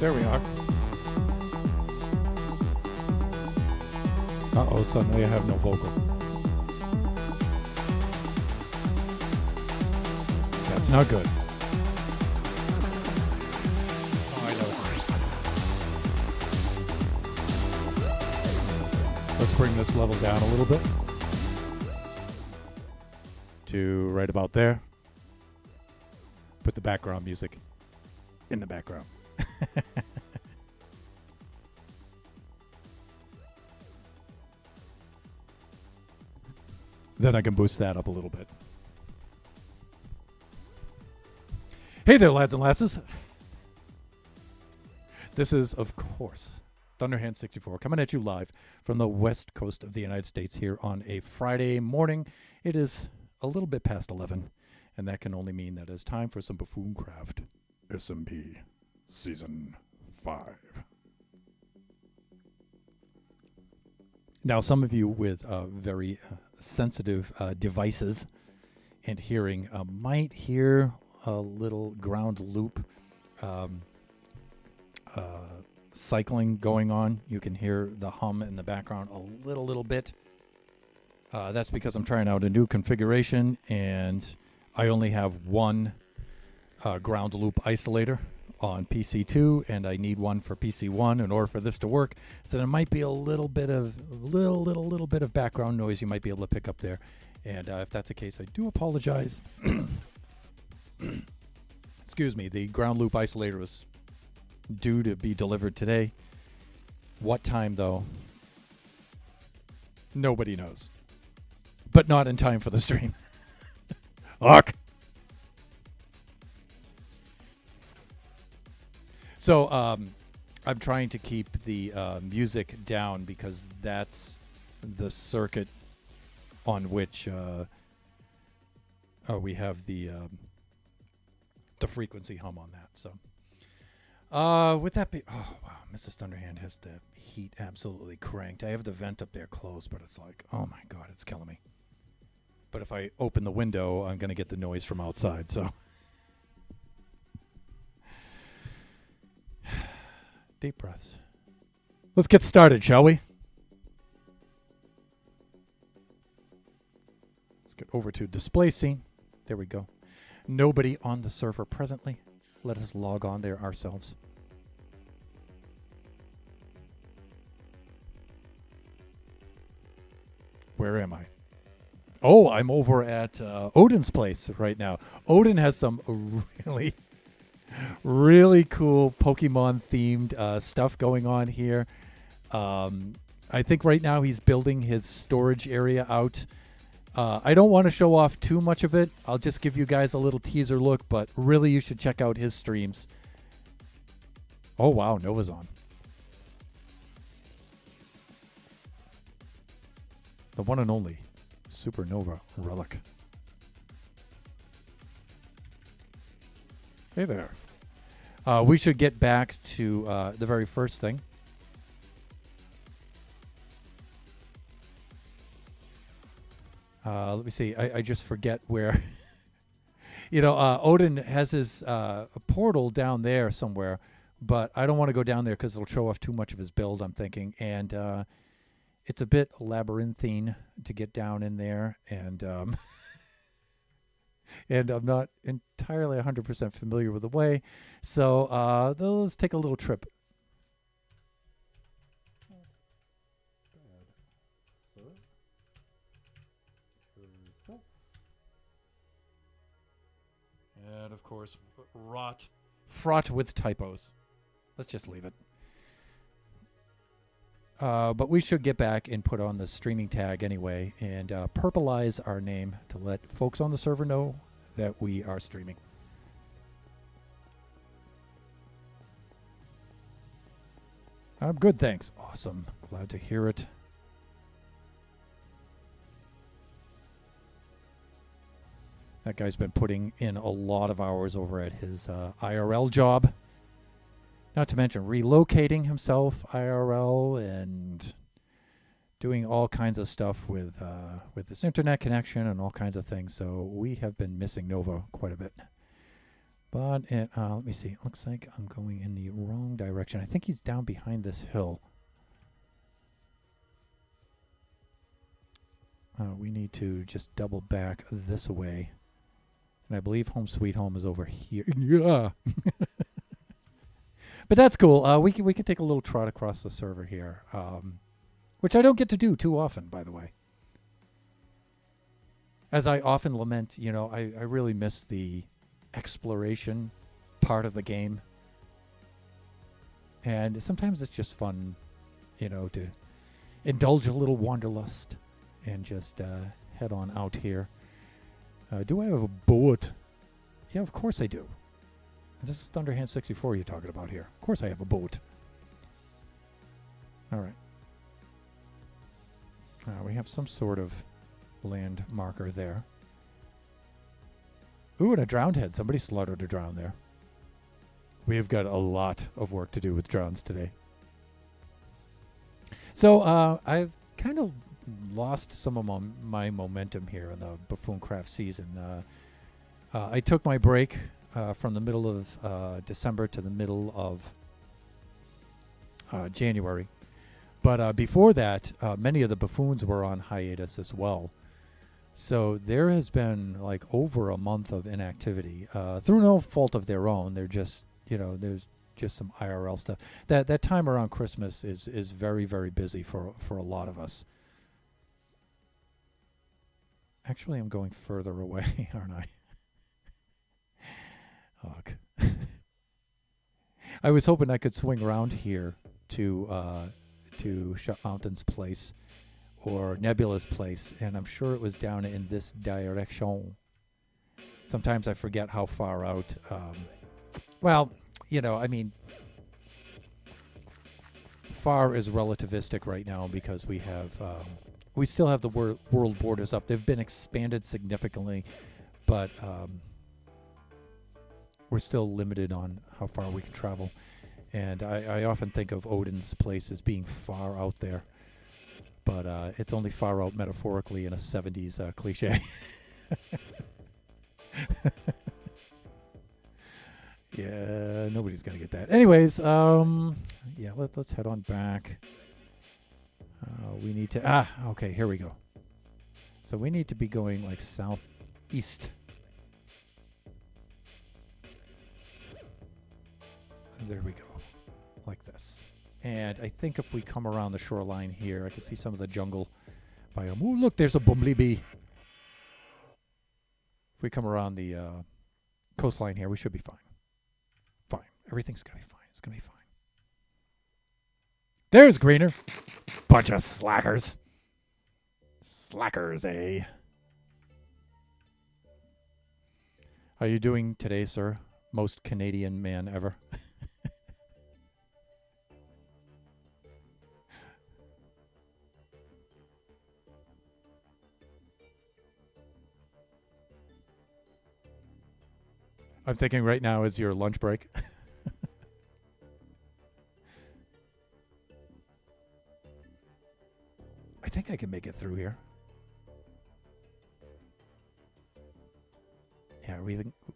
There we are. Uh-oh, suddenly I have no vocal. That's not good. Oh, I know. Let's bring this level down a little bit. To right about there. Put the background music in the background. Then I can boost that up a little bit. Hey there, lads and lasses. This is, of course, Thunderhand 64 coming at you live from the west coast of the United States here on a Friday morning. It is a little bit past 11, and that can only mean that it's time for some Buffooncraft SMP Season 5. Now, some of you with very sensitive devices and hearing might hear a little ground loop cycling going on. You can hear the hum in the background a little bit. That's because I'm trying out a new configuration, and I only have one ground loop isolator on PC2, and I need one for PC1 in order for this to work. So there might be a little bit of little bit of background noise you might be able to pick up there. And if that's the case, I do apologize. Excuse me. The ground loop isolator is due to be delivered today. What time, though? Nobody knows. But not in time for the stream. Fuck. So I'm trying to keep the music down because that's the circuit on which we have the frequency hum on that. So with that be, oh wow, Mrs. Thunderhand has the heat absolutely cranked. I have the vent up there closed, but it's like, oh my god, it's killing me. But if I open the window, I'm gonna get the noise from outside. So. Deep breaths. Let's get started, shall we? Let's get over to display scene. There we go. Nobody on the server presently. Let us log on there ourselves. Where am I? Oh, I'm over at Odin's place right now. Odin has some really cool Pokemon themed stuff going on here. I think right now he's building his storage area out. I don't want to show off too much of it. I'll just give you guys a little teaser look, but really you should check out his streams. Oh wow, Nova's on. The one and only Supernova Relic. Hey there. We should get back to the very first thing. Let me see. I just forget where. Odin has his portal down there somewhere, but I don't want to go down there because it'll show off too much of his build, I'm thinking. And it's a bit labyrinthine to get down in there. And and I'm not entirely 100% familiar with the way. So let's take a little trip. And of course, fraught with typos. Let's just leave it. But we should get back and put on the streaming tag anyway and purplize our name to let folks on the server know that we are streaming. I'm good, thanks. Awesome. Glad to hear it. That guy's been putting in a lot of hours over at his IRL job. Not to mention relocating himself IRL and doing all kinds of stuff with this internet connection and all kinds of things. So we have been missing Nova quite a bit. But let me see. It looks like I'm going in the wrong direction. I think he's down behind this hill. We need to just double back this way. And I believe Home Sweet Home is over here. Yeah. But that's cool. We can take a little trot across the server here, which I don't get to do too often, by the way. As I often lament, you know, I really miss the exploration part of the game. And sometimes it's just fun, you know, to indulge a little wanderlust and just head on out here. Do I have a boat? Yeah, of course I do. This is Thunderhand 64 you're talking about here. Of course I have a boat. All right. We have some sort of land marker there. Ooh, and a drowned head. Somebody slaughtered a drown there. We've got a lot of work to do with drowns today. So I've kind of lost some of my momentum here in the Buffooncraft season. I took my break from the middle of December to the middle of January. But before that, many of the buffoons were on hiatus as well. So there has been like over a month of inactivity through no fault of their own. They're just, you know, there's just some IRL stuff. That time around Christmas is very, very busy for a lot of us. Actually, I'm going further away, aren't I? Ugh. I was hoping I could swing around here to Shut Mountain's place or Nebula's place, and I'm sure it was down in this direction. Sometimes I forget how far out. Well, you know, I mean, far is relativistic right now because we have, we still have the world borders up. They've been expanded significantly, but we're still limited on how far we can travel. And I often think of Odin's place as being far out there, but it's only far out metaphorically in a 70s cliche. Yeah, nobody's going to get that. Anyways, yeah, let's head on back. We need to... okay, here we go. So we need to be going like southeast. And there we go. Like this. And I think if we come around the shoreline here, I can see some of the jungle biome. Ooh, look, there's a bumblebee. If we come around the coastline here, we should be fine. Fine. Everything's going to be fine. It's going to be fine. There's Greener. Bunch of slackers. Slackers, eh? How are you doing today, sir? Most Canadian man ever. I'm thinking right now is your lunch break. I think I can make it through here. Yeah,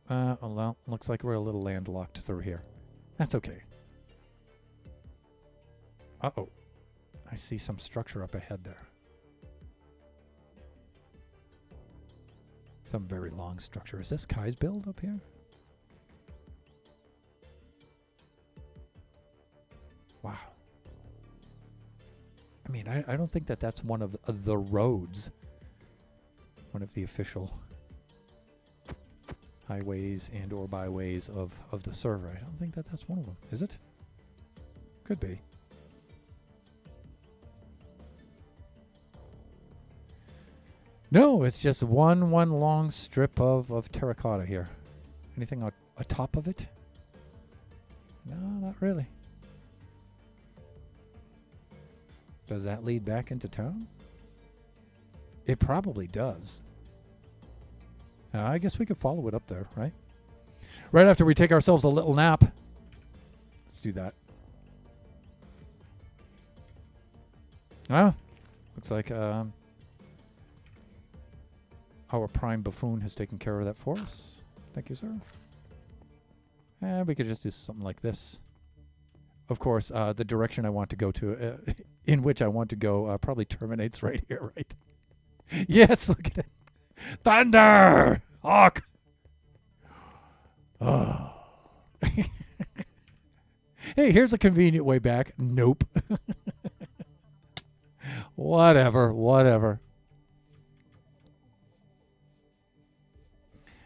well, looks like we're a little landlocked through here. That's okay. Uh-oh. I see some structure up ahead there. Some very long structure. Is this Kai's build up here? Wow. I mean, I don't think that's one of the roads. One of the official highways and or byways of the server. I don't think that's one of them. Is it? Could be. No, it's just one long strip of terracotta here. Anything atop of it? No, not really. Does that lead back into town? It probably does. I guess we could follow it up there, right? Right after we take ourselves a little nap. Let's do that. Looks like our prime buffoon has taken care of that for us. Thank you, sir. We could just do something like this. Of course, the direction I want to go to, in which I want to go, probably terminates right here, right? Yes, look at it. Thunder! Hawk! Oh. Hey, here's a convenient way back. Nope. Whatever.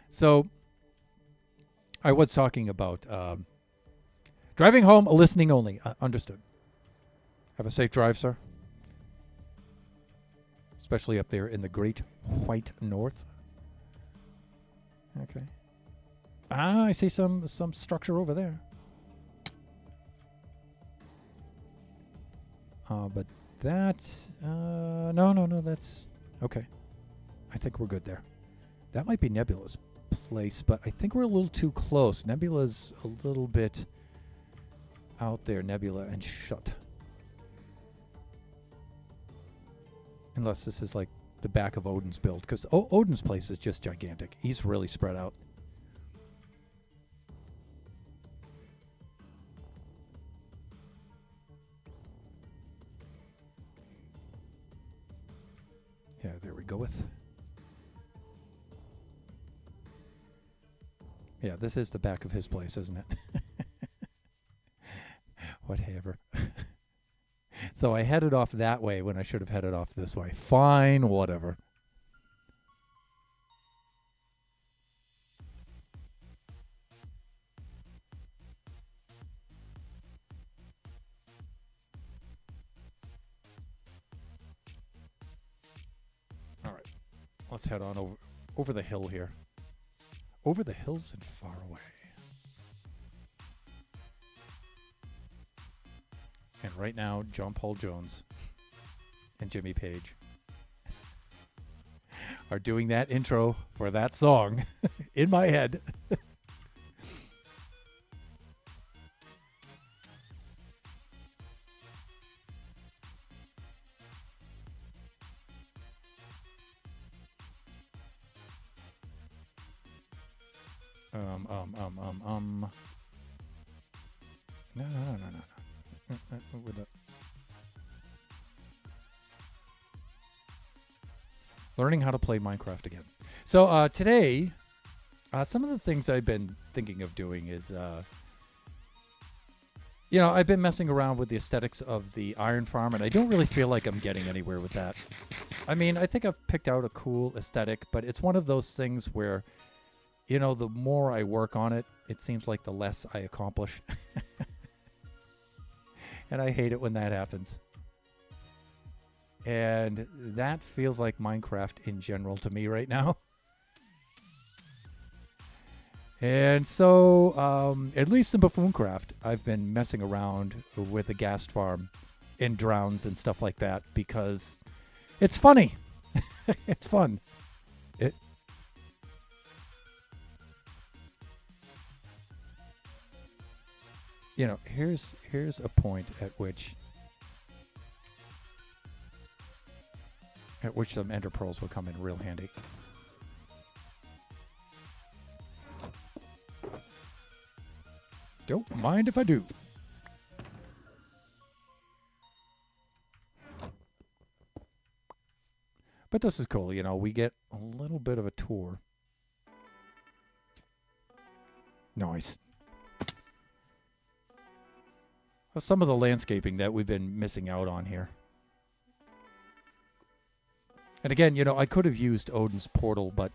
So, I was talking about driving home, listening only. Understood. Have a safe drive, sir. Especially up there in the great white north. Okay. I see some structure over there. But that's no, that's okay. I think we're good there. That might be Nebula's place, but I think we're a little too close. Nebula's a little bit out there. Nebula and Shut. Unless this is like the back of Odin's build, because Odin's place is just gigantic. He's really spread out. Yeah, there we go with. Yeah, this is the back of his place, isn't it? Whatever. So I headed off that way when I should have headed off this way. Fine, whatever. All right. Let's head on over the hill here. Over the hills and far away. And right now, John Paul Jones and Jimmy Page are doing that intro for that song in my head. No. With the learning how to play Minecraft again. So today, some of the things I've been thinking of doing is, I've been messing around with the aesthetics of the iron farm, and I don't really feel like I'm getting anywhere with that. I mean, I think I've picked out a cool aesthetic, but it's one of those things where, the more I work on it, it seems like the less I accomplish. And I hate it when that happens. And that feels like Minecraft in general to me right now. And so, at least in Buffooncraft, I've been messing around with the ghast farm and drowns and stuff like that because it's funny. It's fun. Here's a point at which some ender pearls will come in real handy. Don't mind if I do. But this is cool, we get a little bit of a tour. Nice. Of some of the landscaping that we've been missing out on here. And again, I could have used Odin's portal, but,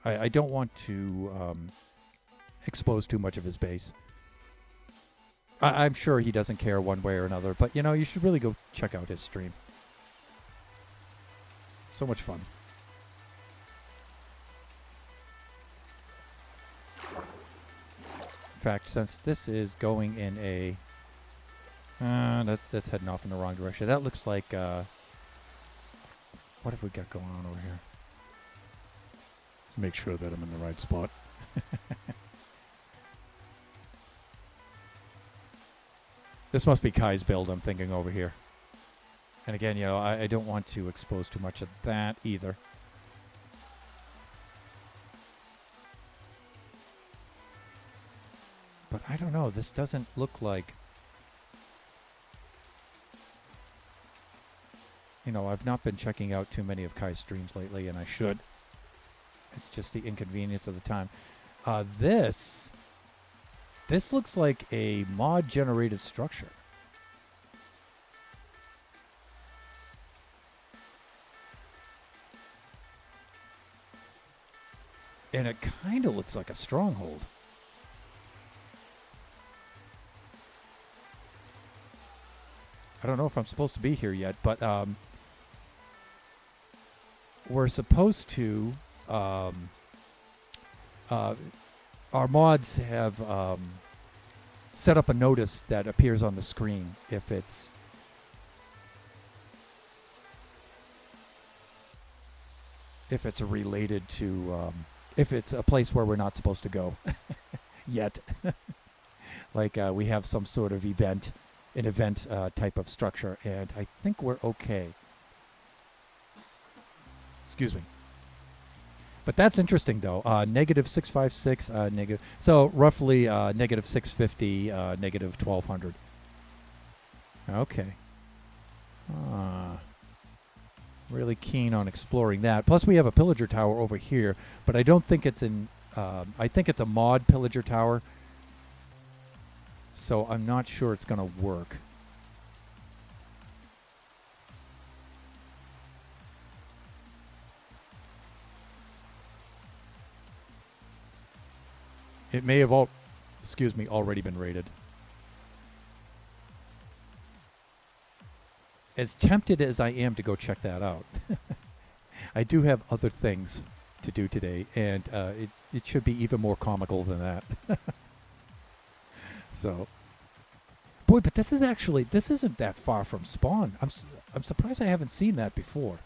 I don't want to expose too much of his base. I'm sure he doesn't care one way or another, but, you should really go check out his stream. So much fun. In fact, since this is going in a... that's heading off in the wrong direction. That looks like... what have we got going on over here? Make sure that I'm in the right spot. This must be Kai's build I'm thinking over here. And again, I don't want to expose too much of that either. But I don't know. This doesn't look like... You know, I've not been checking out too many of Kai's streams lately, and I should. It's just the inconvenience of the time. This looks like a mod-generated structure. And it kind of looks like a stronghold. I don't know if I'm supposed to be here yet, but we're supposed to... our mods have set up a notice that appears on the screen if it's related to if it's a place where we're not supposed to go yet. Like we have some sort of event, an event type of structure, and I think we're okay. Excuse me. But that's interesting, though. Negative 656, negative. So roughly negative 650, negative 1200. Okay. Really keen on exploring that. Plus, we have a pillager tower over here, but I don't think it's in. I think it's a mod pillager tower. So I'm not sure it's going to work. It may have already been raided. As tempted as I am to go check that out, I do have other things to do today, and it should be even more comical than that. So, boy, but this isn't that far from spawn. I'm surprised I haven't seen that before.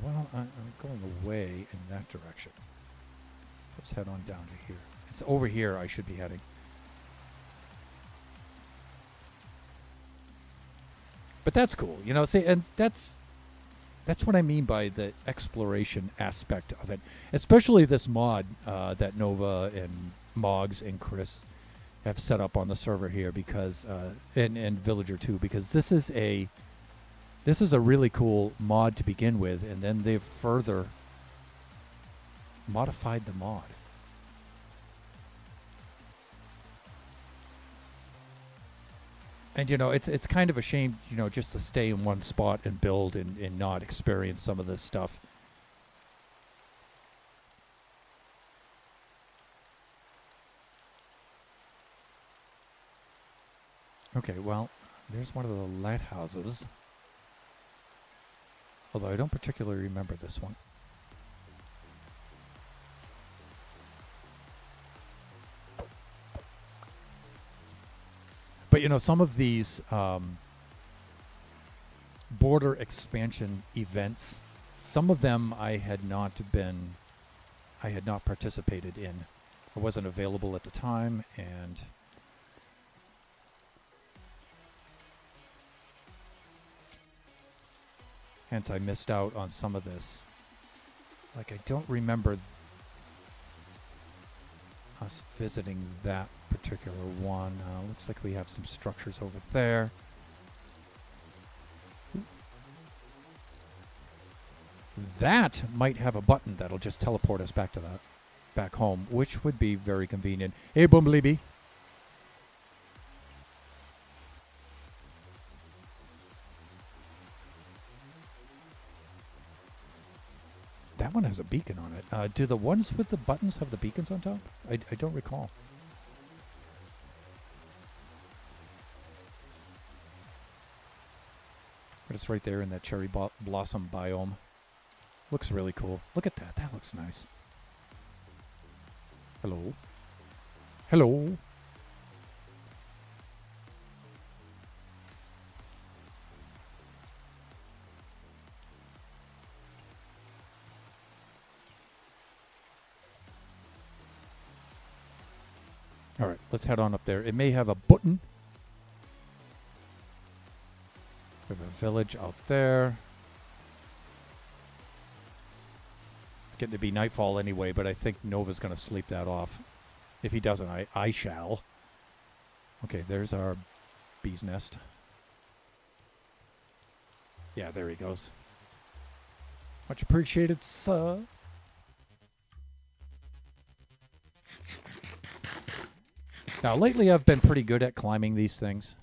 Well, I'm going away in that direction. Let's head on down to here. It's over here I should be heading. But that's cool, you know. See, and that's what I mean by the exploration aspect of it, especially this mod that Nova and Moggs and Chris have set up on the server here, because and Villager too, because this is a really cool mod to begin with, and then they've further modified the mod. And, you know, it's kind of a shame, you know, just to stay in one spot and build and not experience some of this stuff. Okay, well, there's one of the lighthouses. Although I don't particularly remember this one. But, you know, some of these border expansion events, some of them I had not participated in. I wasn't available at the time, and hence I missed out on some of this. Like, I don't remember us visiting that particular one. Looks like we have some structures over there. That might have a button that'll just teleport us back home, which would be very convenient. Hey, Bumblebee. That one has a beacon on it. Do the ones with the buttons have the beacons on top? I don't recall. But it's right there in that cherry blossom biome. Looks really cool. Look at that. That looks nice. Hello. Hello. All right, let's head on up there. It may have a button. We have a village out there. It's getting to be nightfall anyway, but I think Nova's going to sleep that off. If he doesn't, I shall. Okay, there's our bee's nest. Yeah, there he goes. Much appreciated, sir. Now, lately I've been pretty good at climbing these things.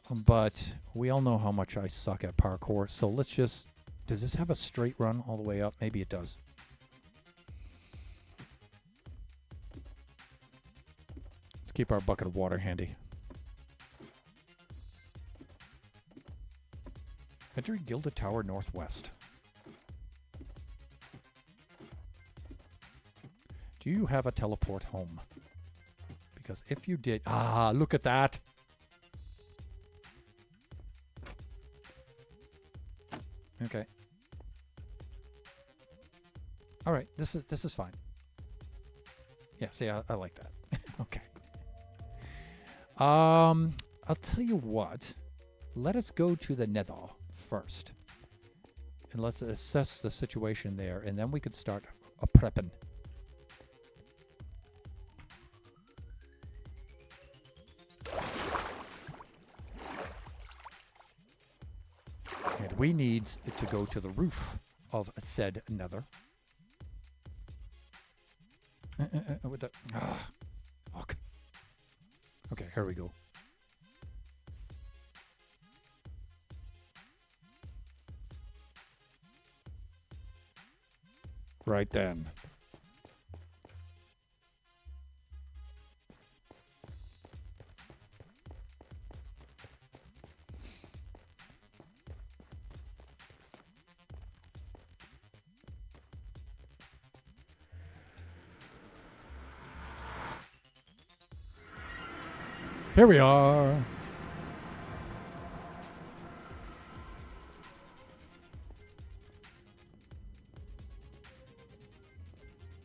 But we all know how much I suck at parkour, so let's just... Does this have a straight run all the way up? Maybe it does. Let's keep our bucket of water handy. Enter Gilded Tower Northwest. Do you have a teleport home? Because if you did... Ah, look at that! Okay. All right, this is fine. Yeah, see, I like that. Okay. I'll tell you what. Let us go to the Nether first, and let's assess the situation there, and then we could start a prepping. And we need to go to the roof of said Nether. With the okay. Okay, here we go. Right then. Here we are.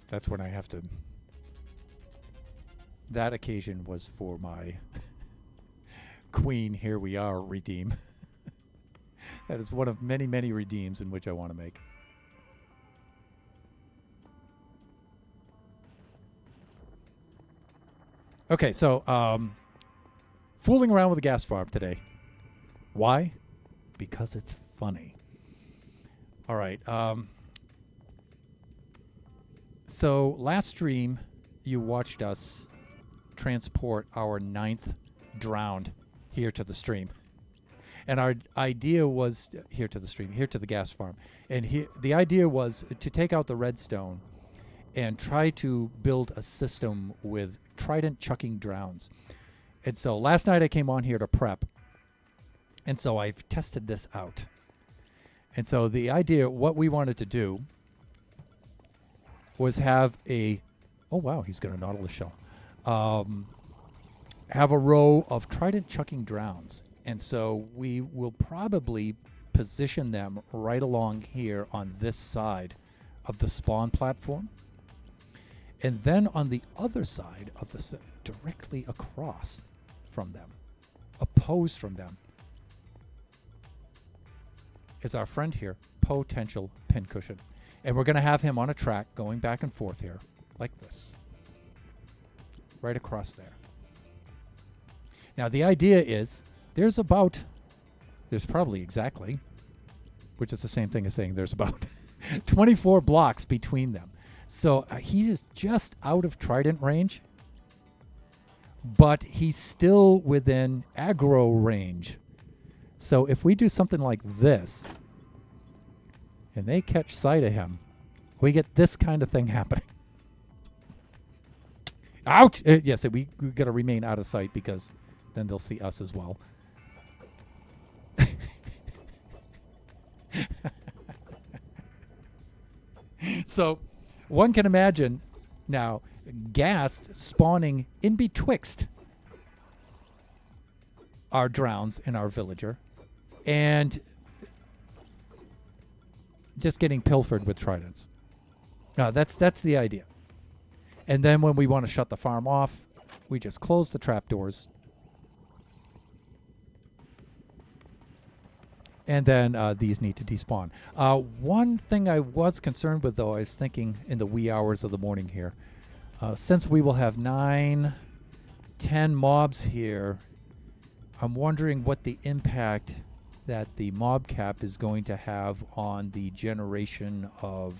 That's when I have to... That occasion was for my Queen, here we are, redeem. That is one of many, many redeems in which I want to make. Okay, so, fooling around with a gas farm today. Why? Because it's funny. All right. So last stream, you watched us transport our 9th drowned here to the stream. And our idea was here to the gas farm. And the idea was to take out the redstone and try to build a system with trident chucking drowns. And so last night I came on here to prep. And so I've tested this out. And so the idea, what we wanted to do was have a... Oh, wow, he's got a Nautilus shell. Have a row of trident chucking drowns. And so we will probably position them right along here on this side of the spawn platform. And then on the other side of the... directly across from them, opposed from them, is our friend here, Potential Pincushion. And we're going to have him on a track going back and forth here, like this. Right across there. Now, the idea is, there's probably exactly, which is the same thing as saying there's about 24 blocks between them. So he is just out of trident range, but he's still within aggro range. So if we do something like this, and they catch sight of him, we get this kind of thing happening. Out! Yes, we got to remain out of sight because then they'll see us as well. So one can imagine now ghast spawning in betwixt our drowns and our villager, and just getting pilfered with tridents. That's the idea. And then when we want to shut the farm off, we just close the trapdoors. And then these need to despawn. One thing I was concerned with, though, I was thinking in the wee hours of the morning here, since we will have 9, 10 mobs here, I'm wondering what the impact that the mob cap is going to have on the generation of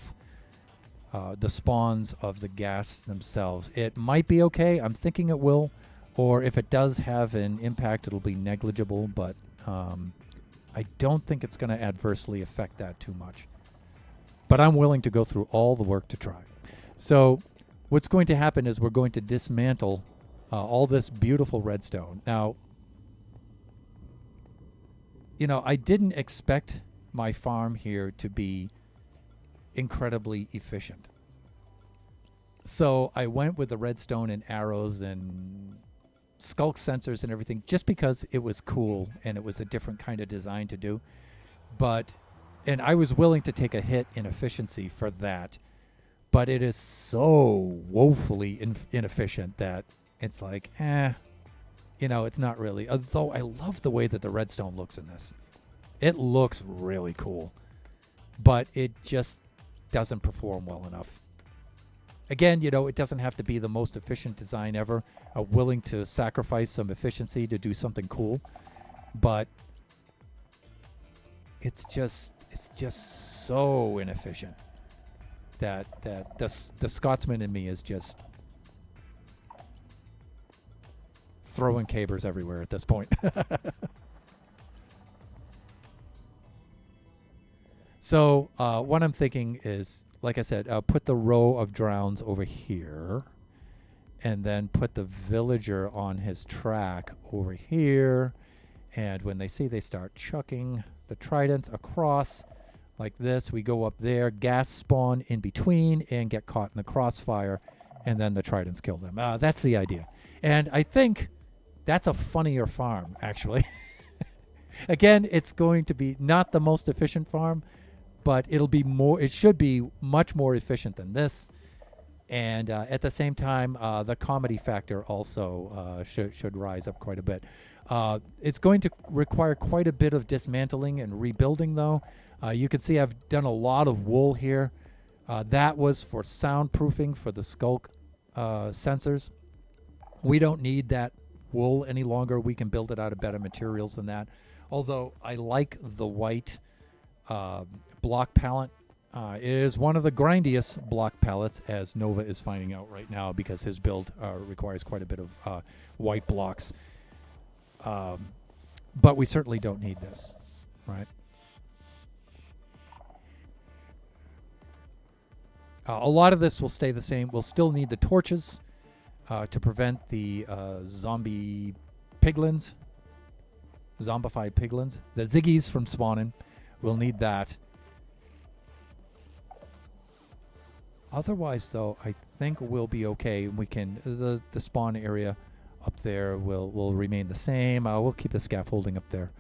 the spawns of the gas themselves. It might be okay. I'm thinking it will. Or if it does have an impact, it'll be negligible. But I don't think it's going to adversely affect that too much. But I'm willing to go through all the work to try. So what's going to happen is we're going to dismantle all this beautiful redstone. Now, I didn't expect my farm here to be incredibly efficient. So I went with the redstone and arrows and skulk sensors and everything just because it was cool and it was a different kind of design to do. And I was willing to take a hit in efficiency for that. But it is so woefully inefficient that it's like, it's not really. Although I love the way that the redstone looks in this. It looks really cool. But it just doesn't perform well enough. Again, it doesn't have to be the most efficient design ever. I'm willing to sacrifice some efficiency to do something cool. But it's just so inefficient that the Scotsman in me is just throwing cabers everywhere at this point. So what I'm thinking is, like I said, put the row of drowns over here, and then put the villager on his track over here. And when they see, they start chucking the tridents across like this. We go up there, gas spawn in between, and get caught in the crossfire, and then the tridents kill them. That's the idea. And I think that's a funnier farm, actually. Again, it's going to be not the most efficient farm, but it should be much more efficient than this. And at the same time, the comedy factor also should rise up quite a bit. It's going to require quite a bit of dismantling and rebuilding, though. You can see I've done a lot of wool here. That was for soundproofing for the skulk sensors. We don't need that wool any longer. We can build it out of better materials than that. Although I like the white block palette. It is one of the grindiest block palettes, as Nova is finding out right now, because his build requires quite a bit of white blocks. But we certainly don't need this, right? A lot of this will stay the same. We'll still need the torches to prevent the zombie piglins, zombified piglins, the ziggies from spawning. We'll need that. Otherwise, though, I think we'll be okay. We can the spawn area up there will remain the same. We'll keep the scaffolding up there.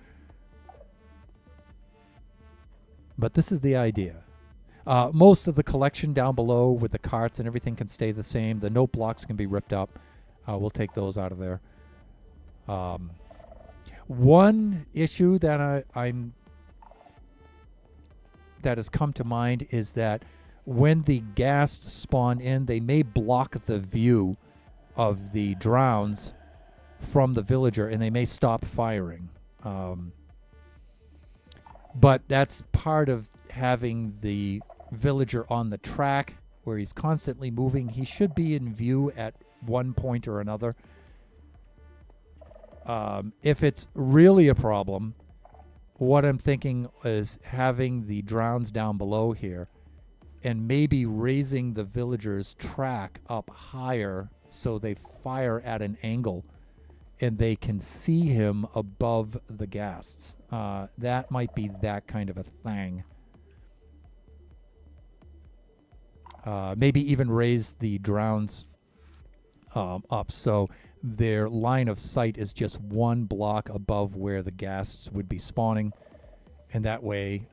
But this is the idea. Most of the collection down below with the carts and everything can stay the same. The note blocks can be ripped up. We'll take those out of there. One issue that that has come to mind is that when the ghasts spawn in, they may block the view of the drowns from the villager, and they may stop firing. But that's part of having the villager on the track where he's constantly moving. He should be in view at one point or another. If it's really a problem, what I'm thinking is having the drowns down below here and maybe raising the villager's track up higher so they fire at an angle and they can see him above the ghasts. That might be that kind of a thing. Maybe even raise the drowns up so their line of sight is just one block above where the ghasts would be spawning. And that way,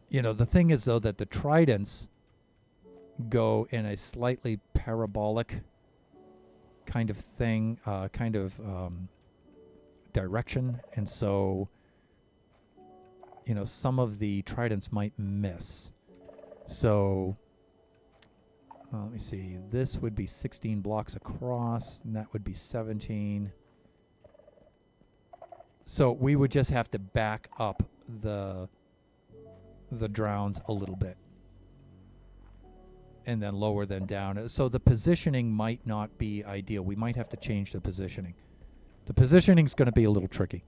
the thing is, though, that the tridents go in a slightly parabolic kind of thing, direction, and so some of the tridents might miss. So let me see. This would be 16 blocks across, and that would be 17. So we would just have to back up the drowns a little bit, and then lower them down. So the positioning might not be ideal. We might have to change the positioning. The positioning is going to be a little tricky.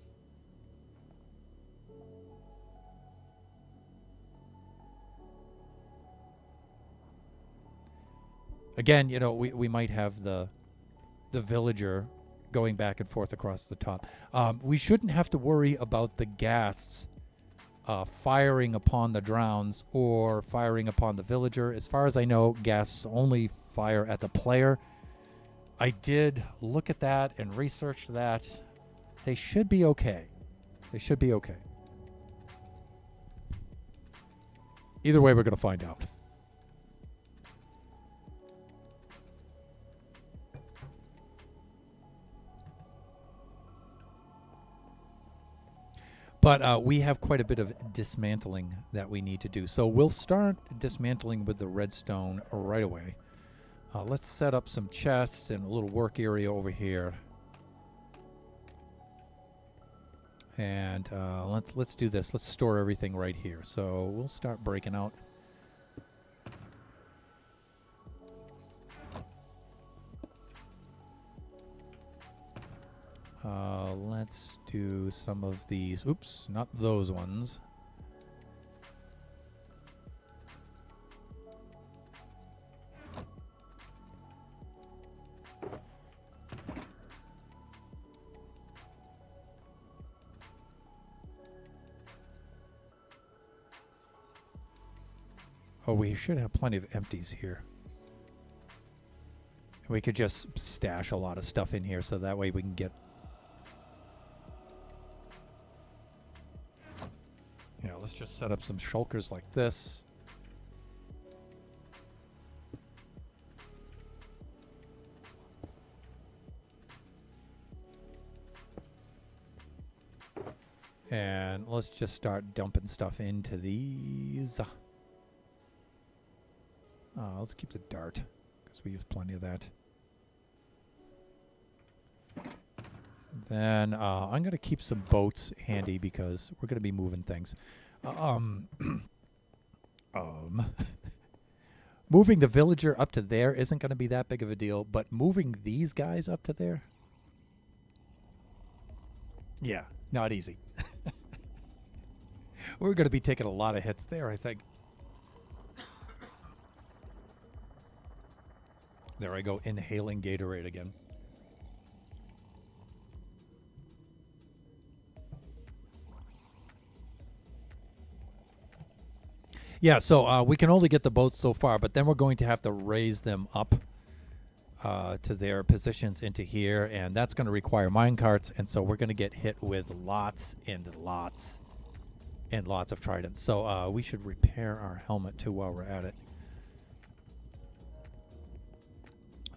Again, we might have the villager going back and forth across the top. We shouldn't have to worry about the ghasts firing upon the drowns or firing upon the villager. As far as I know, ghasts only fire at the player. I did look at that and research that. They should be okay. They should be okay. Either way, we're going to find out. But we have quite a bit of dismantling that we need to do. So we'll start dismantling with the redstone right away. Let's set up some chests and a little work area over here. And let's do this. Let's store everything right here. So we'll start breaking out. Let's do some of these. Oops, not those ones. Oh, we should have plenty of empties here. We could just stash a lot of stuff in here so that way we can get... let's just set up some shulkers like this. And let's just start dumping stuff into these. Let's keep the dart, because we use plenty of that. Then I'm going to keep some boats handy because we're going to be moving things. Moving the villager up to there isn't going to be that big of a deal, but moving these guys up to there? Yeah, not easy. We're going to be taking a lot of hits there, I think. There I go, inhaling Gatorade again. Yeah, so we can only get the boats so far, but then we're going to have to raise them up to their positions into here, and that's going to require minecarts, and so we're going to get hit with lots and lots and lots of tridents. So we should repair our helmet, too, while we're at it.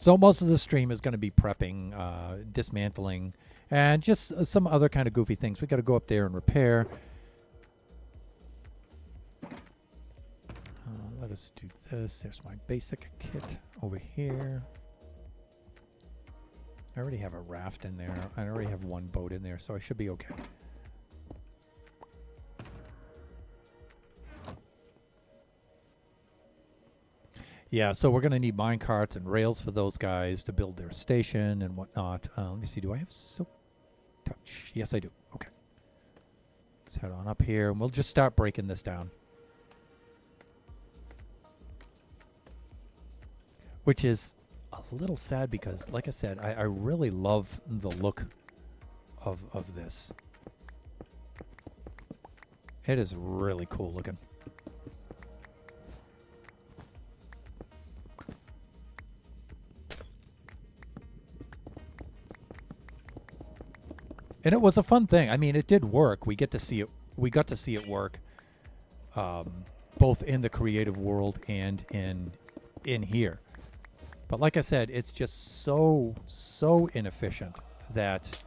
So most of the stream is going to be prepping, dismantling, and just some other kind of goofy things. We got to go up there and repair. Let us do this. There's my basic kit over here. I already have a raft in there. I already have one boat in there, so I should be okay. Yeah, so we're going to need mine carts and rails for those guys to build their station and whatnot. Let me see. Do I have silk touch? Yes, I do. Okay. Let's head on up here, and we'll just start breaking this down. Which is a little sad because, like I said, I really love the look of this. It is really cool looking. And it was a fun thing. I mean, it did work. We get to see it. We got to see it work, both in the creative world and in here. But like I said, it's just so inefficient that,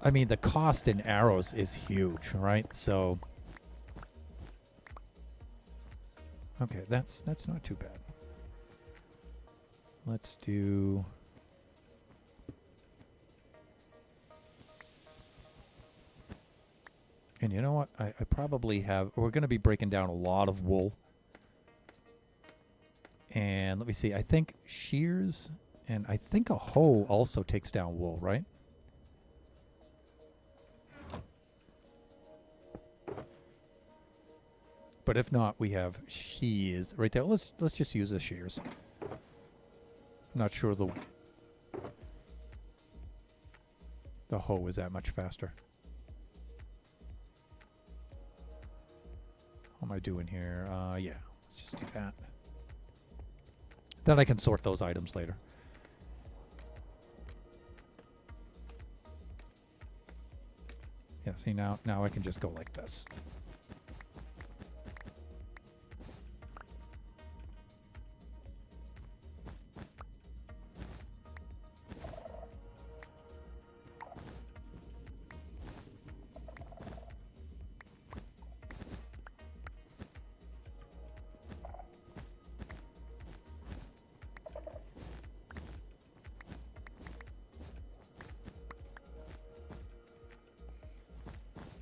I mean, the cost in arrows is huge, right? So, okay, that's not too bad. Let's do... And you know what? I probably have... We're going to be breaking down a lot of wool. And let me see. I think shears and I think a hoe also takes down wool, right? But if not, we have shears right there. Let's just use the shears. Not sure the hoe is that much faster. What am I doing here? Yeah, let's just do that. Then I can sort those items later. Yeah, see now I can just go like this.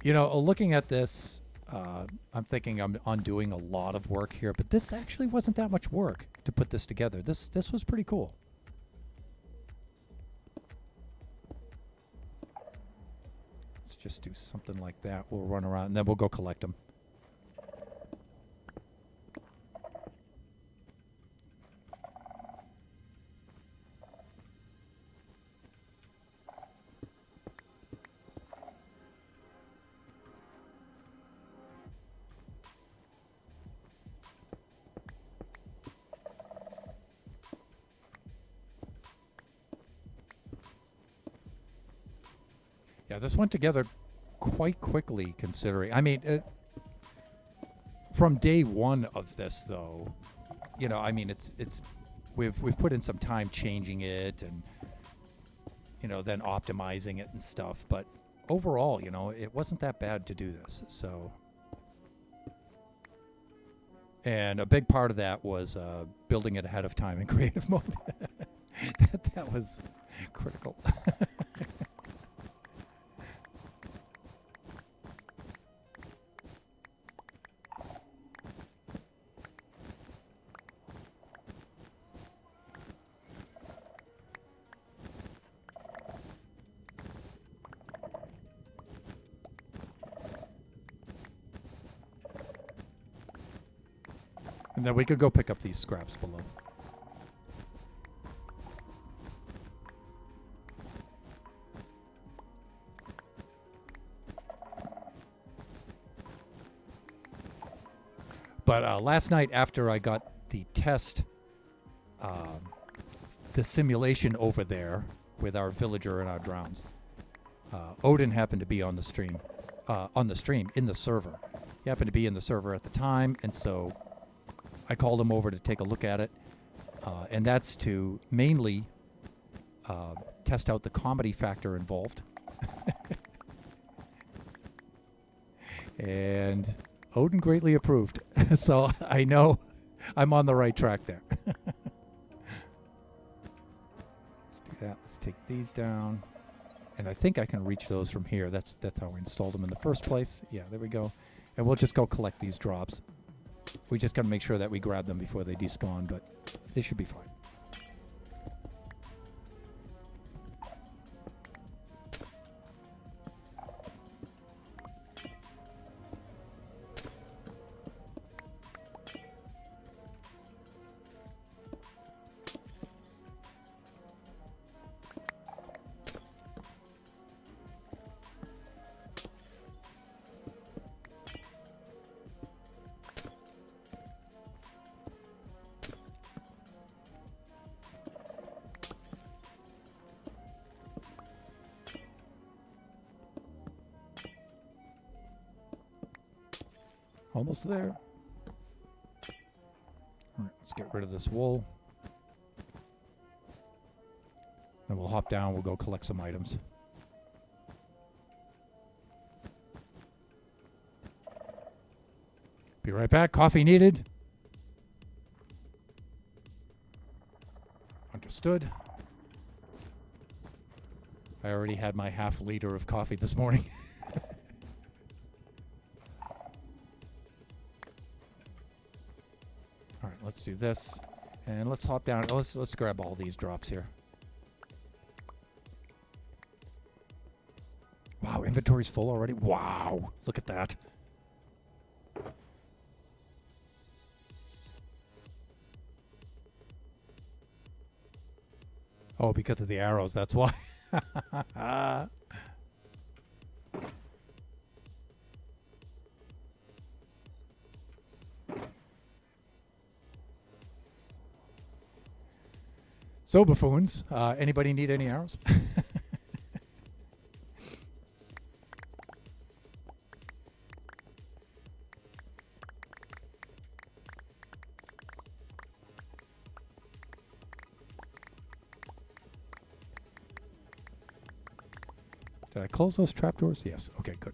You know, looking at this, I'm thinking I'm undoing a lot of work here, but this actually wasn't that much work to put this together. This was pretty cool. Let's just do something like that. We'll run around, and then we'll go collect them. Yeah, this went together quite quickly, considering. I mean, from day one of this, though, you know, I mean, we've put in some time changing it, and you know, then optimizing it and stuff. But overall, you know, it wasn't that bad to do this. So, and a big part of that was building it ahead of time in creative mode. that was critical. And then we could go pick up these scraps below. But last night, after I got the test, the simulation over there with our villager and our drowns, Odin happened to be on the stream, in the server. He happened to be in the server at the time, and so I called him over to take a look at it, and that's to mainly test out the comedy factor involved. And Odin greatly approved, so I know I'm on the right track there. Let's do that. Let's take these down, and I think I can reach those from here. That's how we installed them in the first place. Yeah, there we go. And we'll just go collect these drops. We just got to make sure that we grab them before they despawn, but they should be fine. Almost there. All right, let's get rid of this wool. And we'll hop down, we'll go collect some items. Be right back. Coffee needed. Understood. I already had my half liter of coffee this morning. All right, let's do this. And let's hop down. Let's grab all these drops here. Wow, inventory's full already. Wow, look at that. Oh, because of the arrows, that's why. So, buffoons, anybody need any arrows? Did I close those trapdoors? Yes. Okay, good.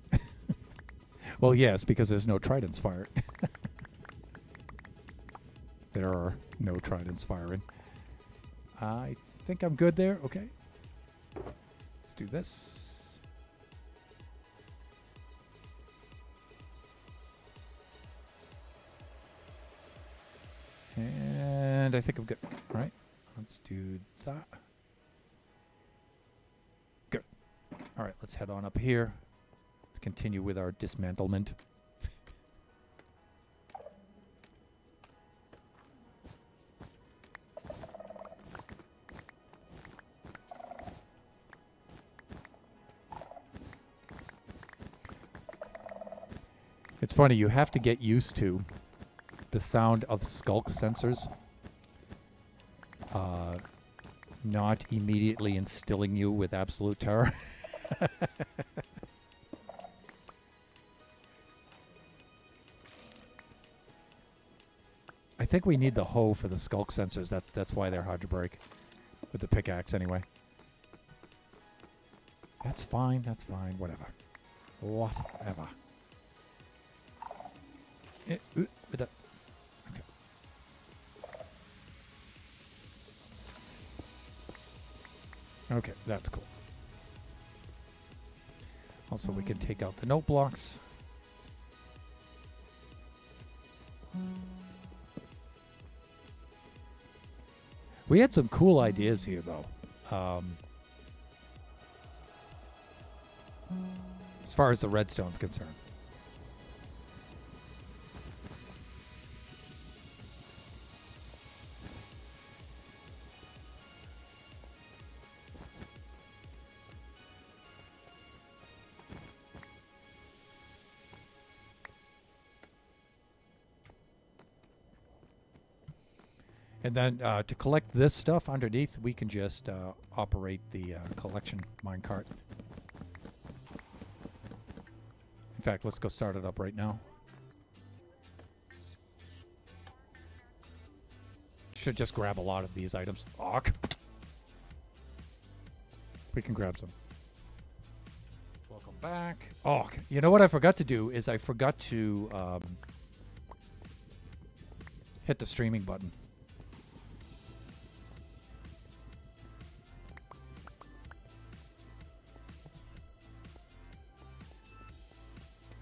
Well, yes, because there's no tridents fired. There are no tridents firing. I think I'm good there. Okay. Let's do this. And I think I'm good. All right. Let's do that. Good. All right. Let's head on up here. Let's continue with our dismantlement. It's funny, you have to get used to the sound of skulk sensors not immediately instilling you with absolute terror. I think we need the hoe for the skulk sensors. That's why they're hard to break. With the pickaxe, anyway. That's fine. That's fine. Whatever. Whatever. With that. Okay. Okay, that's cool. Also, we can take out the note blocks. We had some cool ideas here, though. As far as the redstone's concerned. And then to collect this stuff underneath, we can just operate the collection minecart. In fact, let's go start it up right now. Should just grab a lot of these items. Fuck. We can grab some. Welcome back. Oh, you know what I forgot to do is I forgot to hit the streaming button.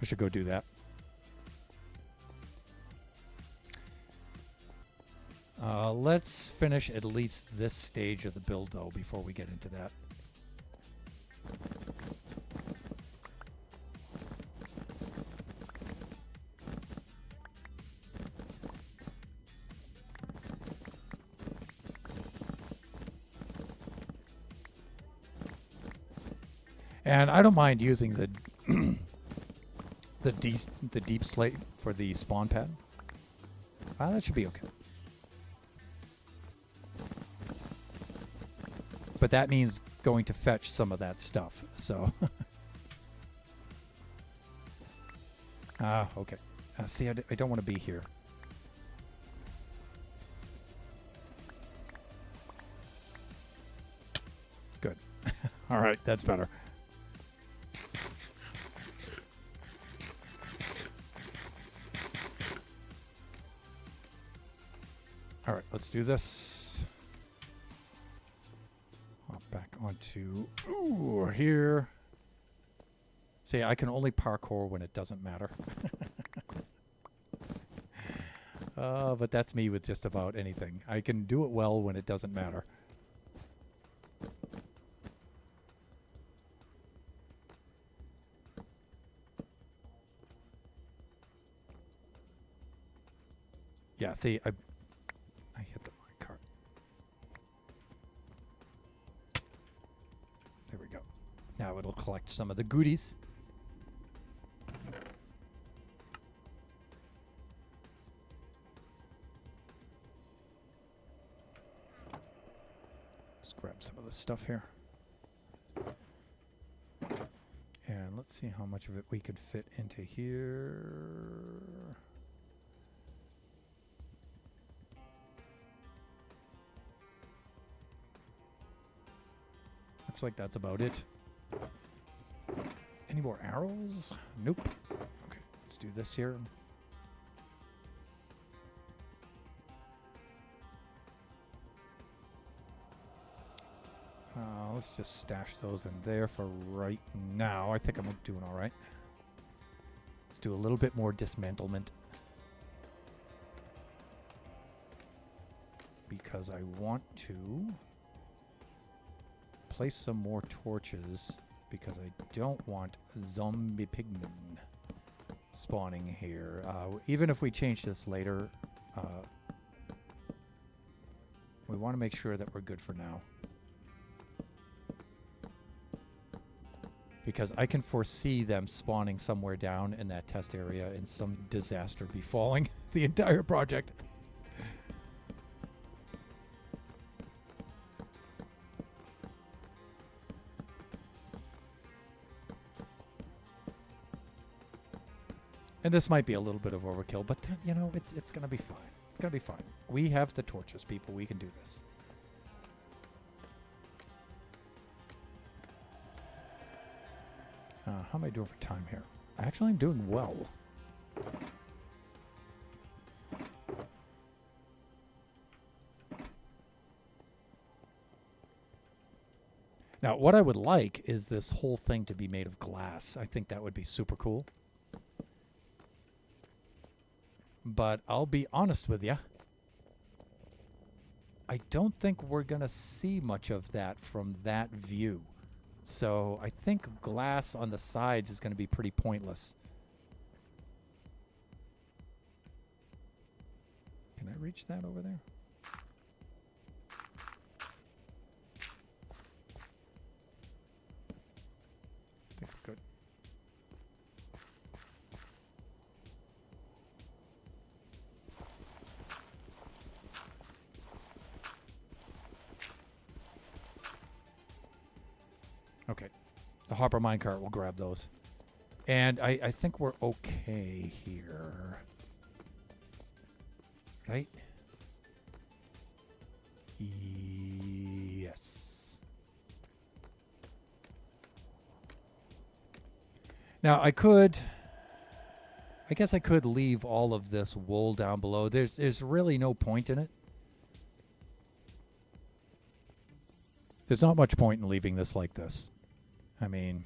I should go do that. Let's finish at least this stage of the build, though, before we get into that. And I don't mind using the the deep slate for the spawn pad. That should be okay. But that means going to fetch some of that stuff. So. Okay. See, I don't want to be here. Good. All right, that's better. All right, let's do this. Hop back onto here. See, I can only parkour when it doesn't matter. But that's me with just about anything. I can do it well when it doesn't matter. Yeah, see, I hit the minecart. There we go. Now it'll collect some of the goodies. Just grab some of the stuff here. And let's see how much of it we could fit into here. Looks like that's about it. Any more arrows? Nope. Okay, let's do this here. Let's just stash those in there for right now. I think I'm doing all right. Let's do a little bit more dismantlement. Because I want to place some more torches because I don't want zombie pigmen spawning here. Even if we change this later, we want to make sure that we're good for now. Because I can foresee them spawning somewhere down in that test area and some disaster befalling the entire project. And this might be a little bit of overkill, but then, you know, it's going to be fine. It's going to be fine. We have the torches, people. We can do this. How am I doing for time here? Actually, I'm doing well. Now, what I would like is this whole thing to be made of glass. I think that would be super cool. But I'll be honest with you. I don't think we're going to see much of that from that view. So I think glass on the sides is going to be pretty pointless. Can I reach that over there? I think we're good. Okay. The hopper minecart will grab those. And I think we're okay here. Right? Yes. Now I guess I could leave all of this wool down below. There's really no point in it. There's not much point in leaving this like this. I mean,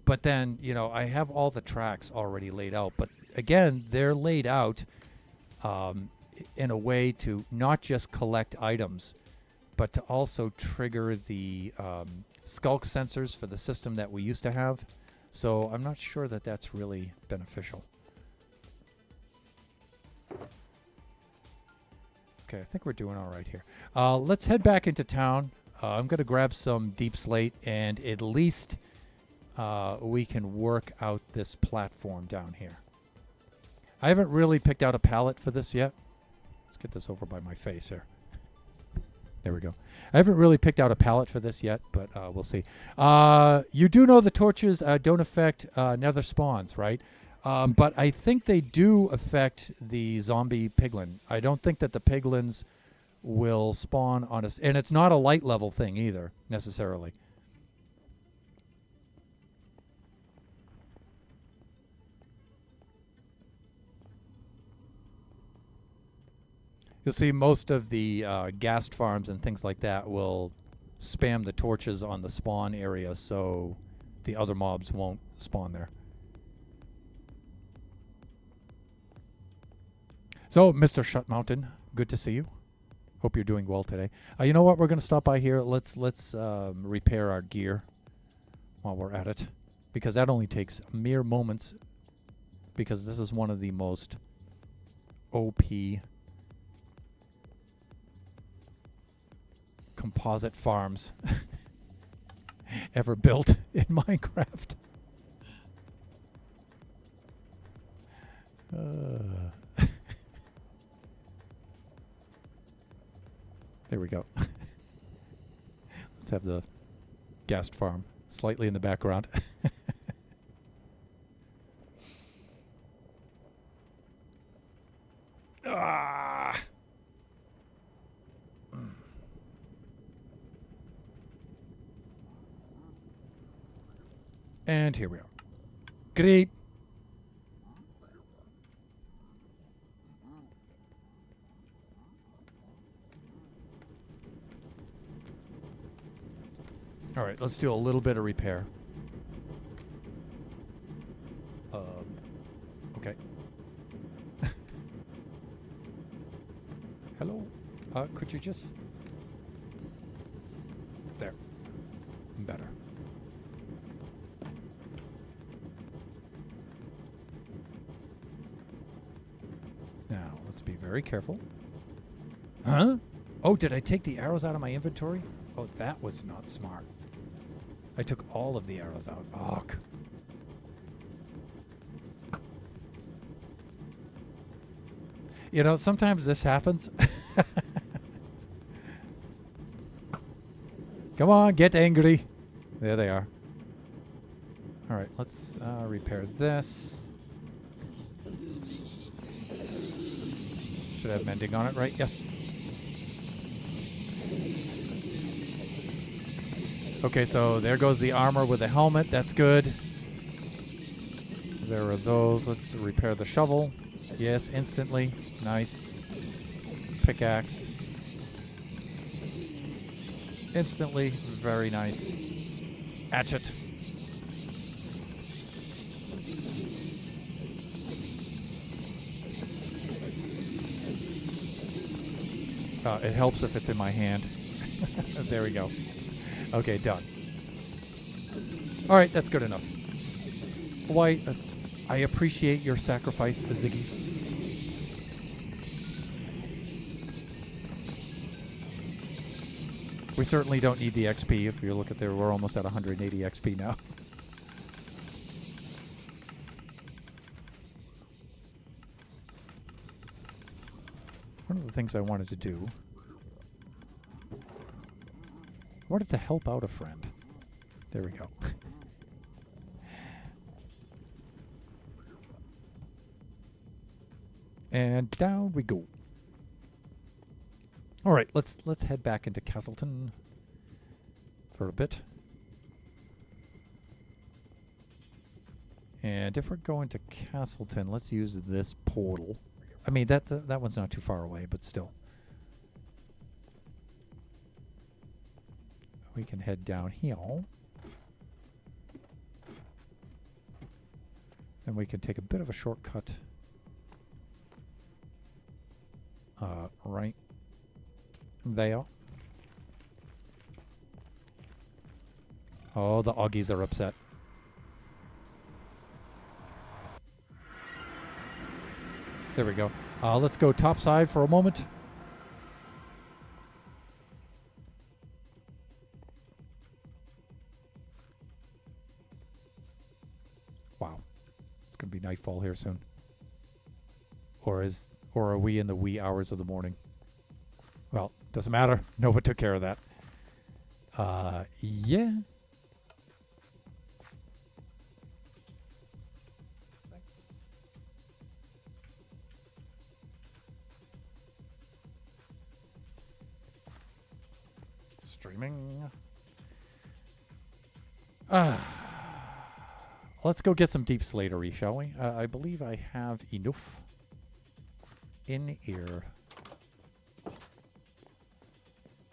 but then, you know, I have all the tracks already laid out. But again, they're laid out in a way to not just collect items, but to also trigger the skulk sensors for the system that we used to have. So I'm not sure that that's really beneficial. Okay, I think we're doing all right here. Let's head back into town. I'm going to grab some deep slate, and at least we can work out this platform down here. I haven't really picked out a palette for this yet. Let's get this over by my face here. There we go. I haven't really picked out a palette for this yet, but we'll see. You do know the torches don't affect nether spawns, right? But I think they do affect the zombie piglin. I don't think that the piglins will spawn on us. And it's not a light level thing either, necessarily. You'll see most of the ghast farms and things like that will spam the torches on the spawn area so the other mobs won't spawn there. So, Mr. Shut Mountain, good to see you. Hope you're doing well today. You know what? We're going to stop by here. Let's repair our gear while we're at it, because that only takes mere moments, because this is one of the most OP composite farms ever built in Minecraft. There we go. Let's have the ghast farm slightly in the background. Ah! And here we are. Great. All right, let's do a little bit of repair. Okay. Hello? Could you just... There. Better. Now, let's be very careful. Huh? Oh, did I take the arrows out of my inventory? Oh, that was not smart. I took all of the arrows out. Oh. You know, sometimes this happens. Come on, get angry. There they are. All right, let's repair this. Should have mending on it, right? Yes. Okay, so there goes the armor with the helmet. That's good. There are those. Let's repair the shovel. Yes, instantly. Nice. Pickaxe. Instantly. Very nice. Hatchet. It helps if it's in my hand. There we go. Okay, done. All right, that's good enough. Why, I appreciate your sacrifice, Ziggy. We certainly don't need the XP. If you look at there, we're almost at 180 XP now. One of the things I wanted to do, I wanted to help out a friend. There we go. And down we go. All right, let's head back into Castleton for a bit. And if we're going to Castleton, let's use this portal. I mean, that one's not too far away, but still. We can head down here. And we can take a bit of a shortcut. Right there. Oh, the Augies are upset. There we go. Let's go topside for a moment. Wow. It's going to be nightfall here soon. Or are we in the wee hours of the morning? Well, doesn't matter. Nova took care of that. Yeah. Thanks. Streaming. Let's go get some deep slatery, shall we? I believe I have enough in here.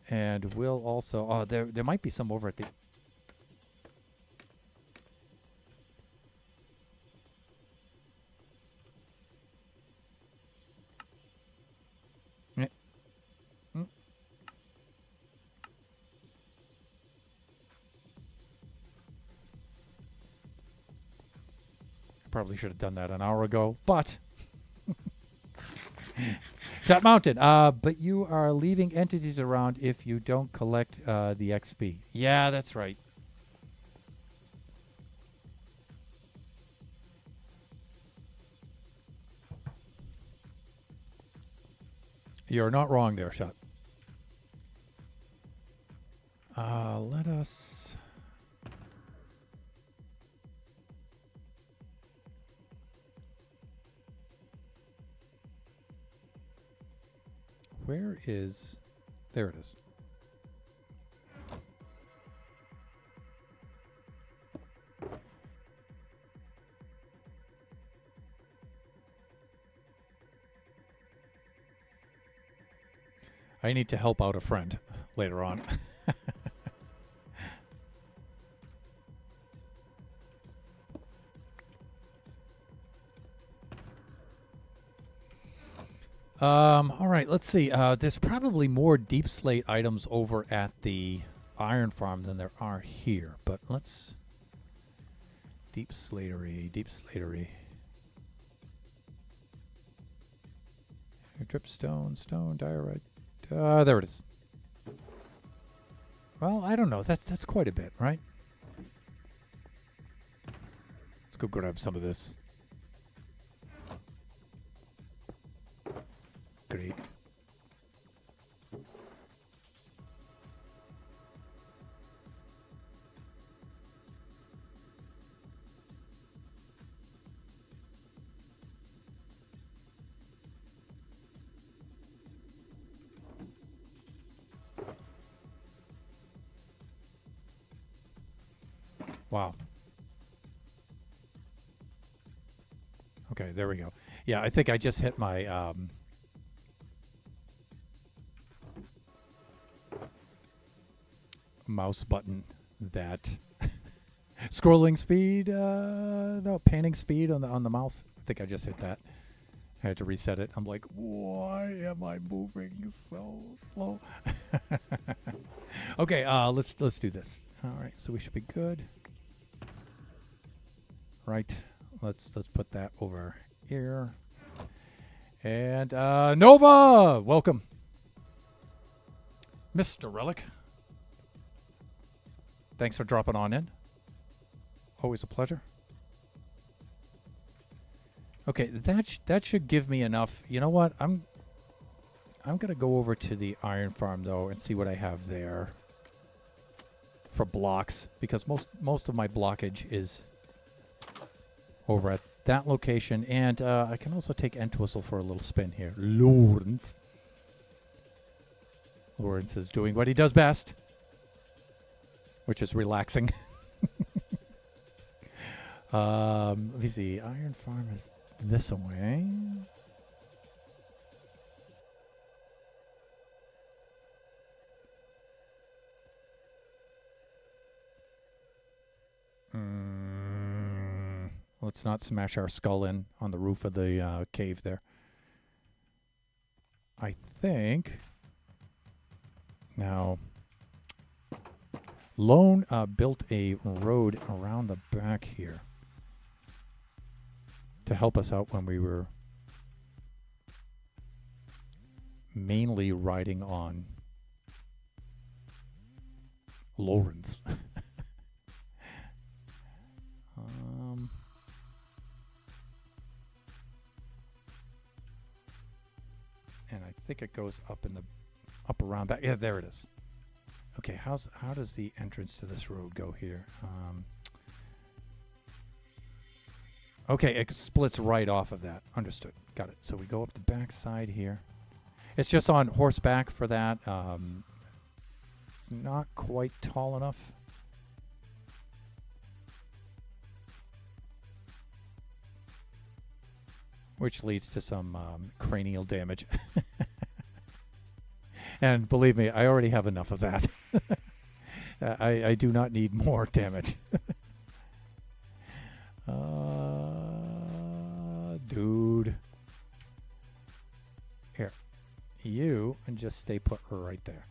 And we'll also... Oh, there might be some over at the... Probably should have done that an hour ago, but... Shot mounted. But you are leaving entities around if you don't collect the XP. Yeah, that's right. You're not wrong there, Shot. Let us... Where is... There it is. I need to help out a friend later on. All right, let's see. There's probably more deep slate items over at the iron farm than there are here, but let's... Deep slatery, deep slatery. Dripstone, stone, diorite. There it is. Well, I don't know. That's quite a bit, right? Let's go grab some of this. Great. Wow. Okay, there we go. Yeah, I think I just hit my mouse button that scrolling speed, no, panning speed on the mouse. I think I just hit that. I had to reset it. I'm like, why am I moving so slow? Okay, let's do this. All right, so we should be good. Right, let's put that over here. And Nova, welcome, Mr. Relic. Thanks for dropping on in. Always a pleasure. Okay, that should give me enough. You know what? I'm gonna go over to the iron farm though and see what I have there for blocks, because most of my blockage is over at that location, and I can also take Entwistle for a little spin here. Lawrence is doing what he does best, which is relaxing. Let me see. Iron farm is this way. Let's not smash our skull in on the roof of the cave there. I think now Lone built a road around the back here to help us out when we were mainly riding on Lawrence. And I think it goes up around that. Yeah, there it is. Okay, how does the entrance to this road go here? Okay, it splits right off of that. Understood. Got it. So we go up the back side here. It's just on horseback for that. It's not quite tall enough. Which leads to some cranial damage. And believe me, I already have enough of that. I do not need more damage. Dude. Here. You, and just stay put right there.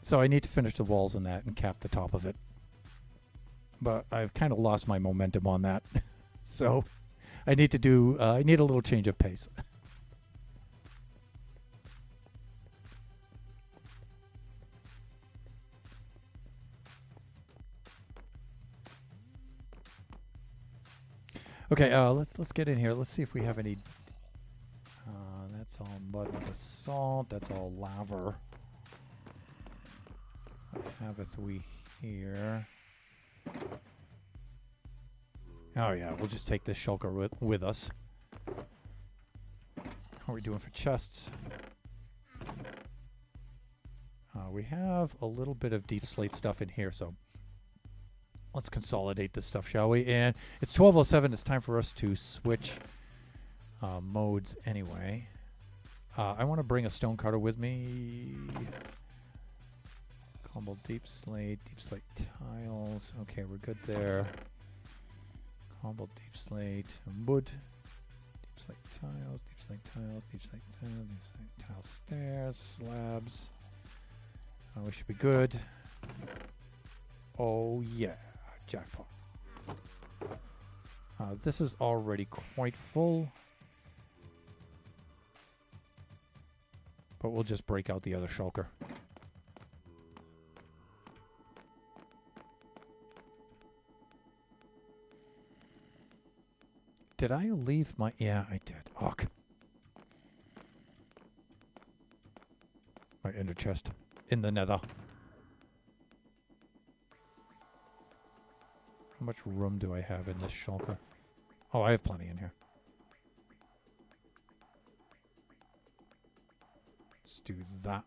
So I need to finish the walls in that and cap the top of it. But I've kind of lost my momentum on that. So I need to do, I need a little change of pace. Okay, let's get in here. Let's see if we have any. That's all mud and basalt. That's all lava. What have we here? Oh yeah, we'll just take this shulker with us. How are we doing for chests? We have a little bit of deep slate stuff in here, so let's consolidate this stuff, shall we? And it's 12:07. It's time for us to switch modes anyway. I want to bring a stone cutter with me. Combo deep slate tiles. Okay, we're good there. Combo deep slate wood. Deep slate tiles, deep slate tiles, deep slate tiles, deep slate tile stairs, slabs. We should be good. Oh yeah, jackpot. This is already quite full. But we'll just break out the other shulker. Did I leave my... Yeah, I did. Ugh. My ender chest. In the nether. How much room do I have in this shulker? Oh, I have plenty in here. Let's do that.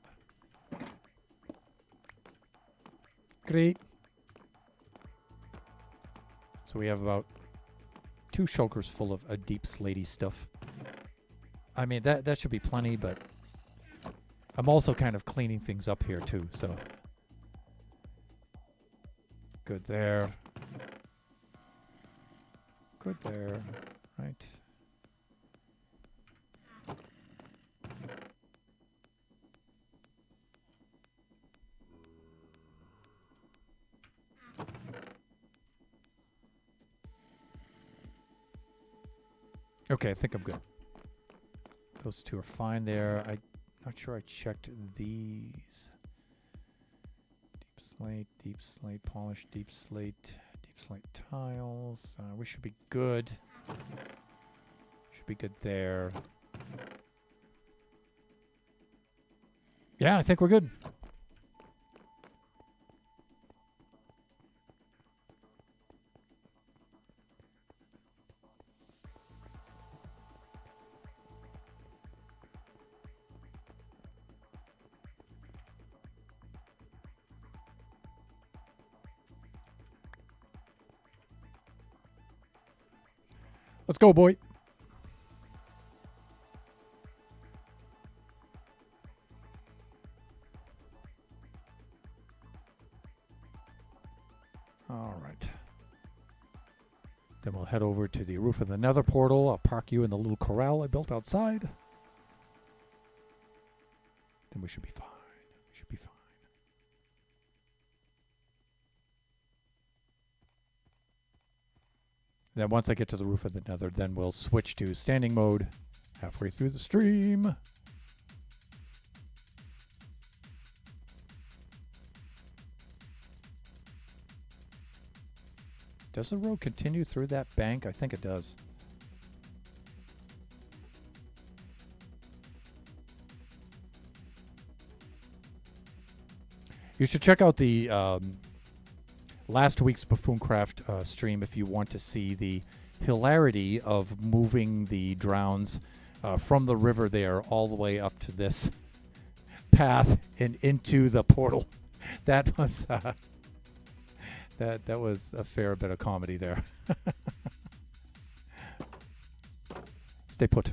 Great. So we have about 2 shulkers full of deep slatey stuff. I mean, that should be plenty, but I'm also kind of cleaning things up here too, so. Good there. Good there. Right. Okay, I think I'm good. Those 2 are fine there. I'm not sure I checked these. Deep slate, polished deep slate tiles. We should be good. Should be good there. Yeah, I think we're good. Let's go, boy. All right. Then we'll head over to the roof of the nether portal. I'll park you in the little corral I built outside. Then we should be fine. We should be fine. Then once I get to the roof of the nether, then we'll switch to standing mode halfway through the stream. Does the road continue through that bank? I think it does. You should check out the last week's Buffooncraft stream if you want to see the hilarity of moving the drowns from the river there all the way up to this path and into the portal. That was that was a fair bit of comedy there. Stay put.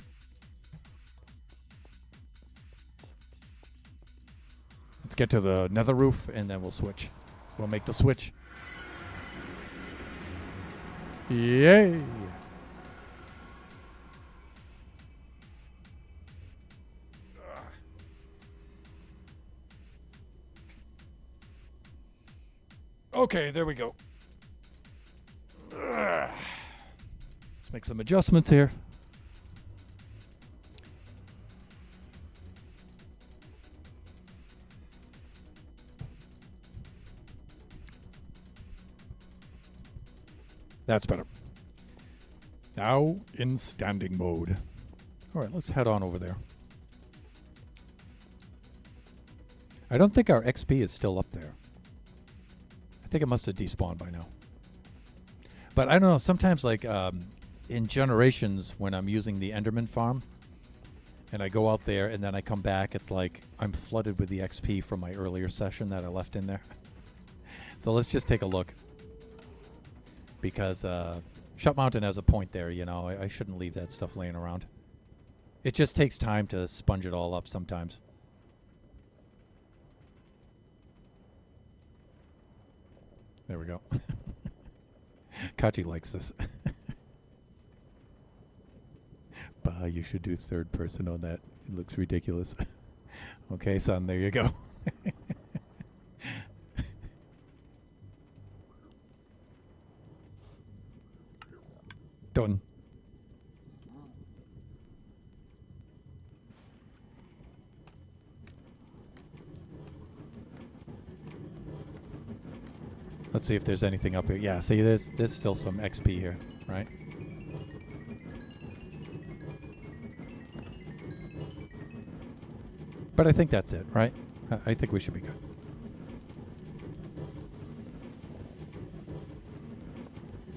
Let's get to the nether roof and then we'll switch. We'll make the switch. Yay! Okay, there we go. Let's make some adjustments here. That's better. Now in standing mode. All right, let's head on over there. I don't think our XP is still up there. I think it must have despawned by now. But I don't know, sometimes like in Generations when I'm using the Enderman farm and I go out there and then I come back, it's like I'm flooded with the XP from my earlier session that I left in there. So let's just take a look. Because Shut Mountain has a point there, you know. I shouldn't leave that stuff laying around. It just takes time to sponge it all up sometimes. There we go. Kachi likes this. Bah, you should do third person on that. It looks ridiculous. Okay, son, there you go. Done. Let's see if there's anything up here. Yeah, see, there's still some XP here, right? But I think that's it, right? I think we should be good.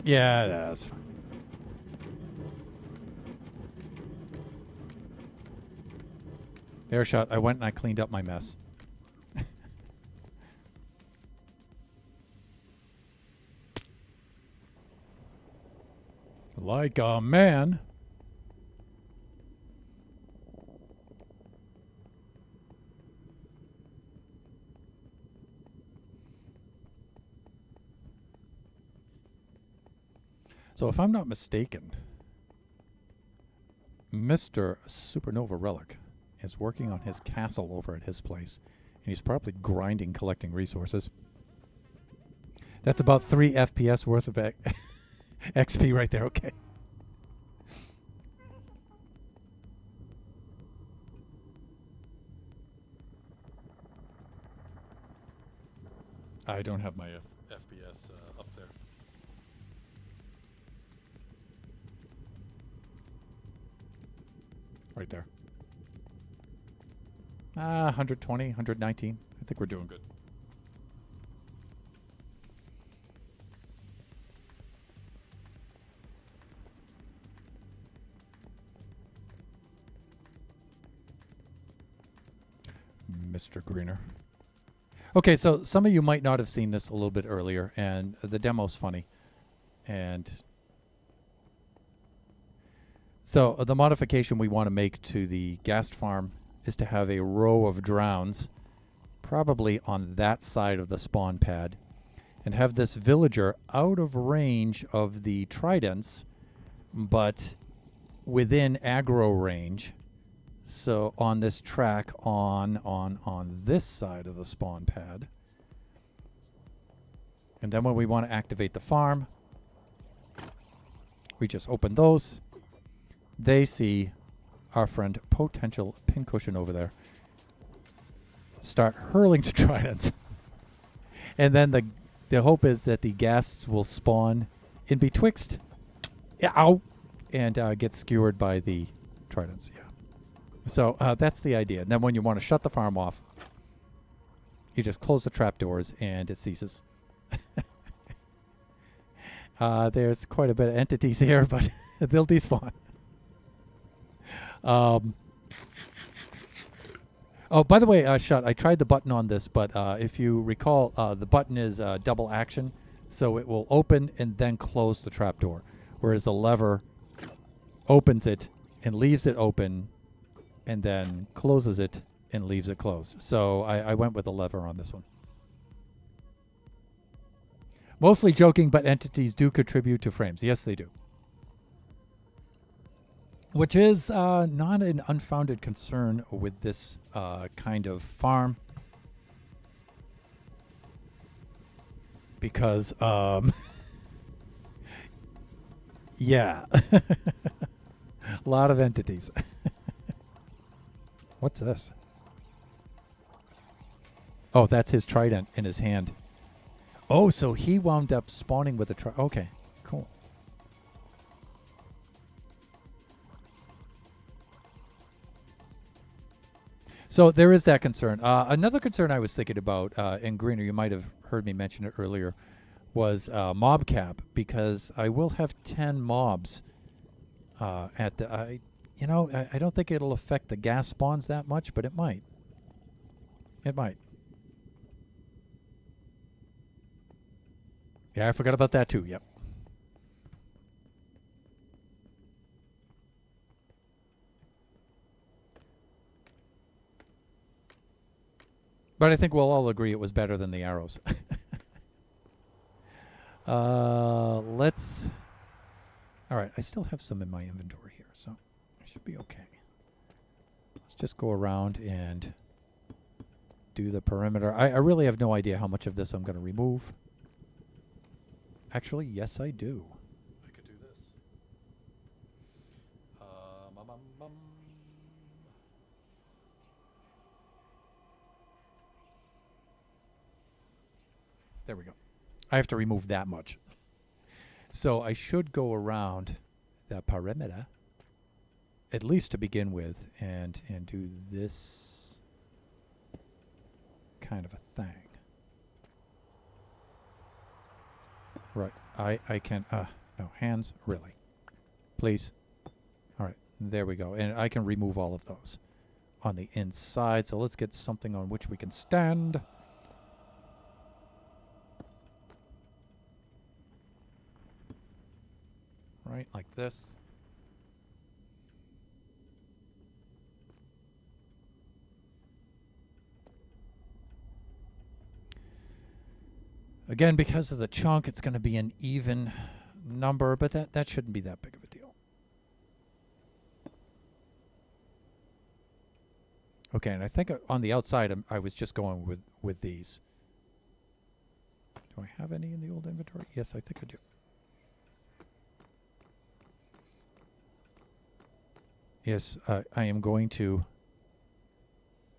Yeah, that's fine. Air shot. I went and I cleaned up my mess. Like a man. So if I'm not mistaken, Mr. Supernova Relic is working on his castle over at his place. And he's probably grinding, collecting resources. That's about 3 FPS worth of XP right there, okay. I don't have my FPS up there. Right there. 120, 119. I think we're doing good. Mr. Greener. Okay, so some of you might not have seen this a little bit earlier, and the demo's funny. And so the modification we want to make to the ghast farm is to have a row of drowns, probably on that side of the spawn pad, and have this villager out of range of the tridents, but within aggro range. So on this track on this side of the spawn pad. And then when we want to activate the farm, we just open those. They see our friend Potential Pincushion over there start hurling to tridents. And then the hope is that the ghasts will spawn in betwixt, ow, and get skewered by the tridents, yeah. So that's the idea. And then when you want to shut the farm off, you just close the trapdoors and it ceases. There's quite a bit of entities here, but they'll despawn. Um, oh, by the way, Shot, I tried the button on this, but if you recall, the button is double action, so it will open and then close the trapdoor, whereas the lever opens it and leaves it open and then closes it and leaves it closed. So I went with the lever on this one. Mostly joking, but entities do contribute to frames. Yes, they do. Which is not an unfounded concern with this kind of farm. Because, yeah. A lot of entities. What's this? Oh, that's his trident in his hand. Oh, so he wound up spawning with a trident. Okay, cool. So there is that concern. Another concern I was thinking about, in Greener, you might have heard me mention it earlier, was mob cap, because I will have 10 mobs at the... I don't think it'll affect the gas spawns that much, but it might. It might. Yeah, I forgot about that too. Yep. But I think we'll all agree it was better than the arrows. Let's... All right, I still have some in my inventory here, so I should be okay. Let's just go around and do the perimeter. I really have no idea how much of this I'm going to remove. Actually, yes, I do. I could do this. There we go. I have to remove that much. So I should go around that perimeter, at least to begin with, and do this kind of a thing. Right. I can... no, hands, really. Please. All right, there we go. And I can remove all of those on the inside. So let's get something on which we can stand. Right, like this. Again, because of the chunk, it's going to be an even number, but that shouldn't be that big of a deal. Okay, and I think on the outside, I was just going with these. Do I have any in the old inventory? Yes, I think I do. Yes, I am going to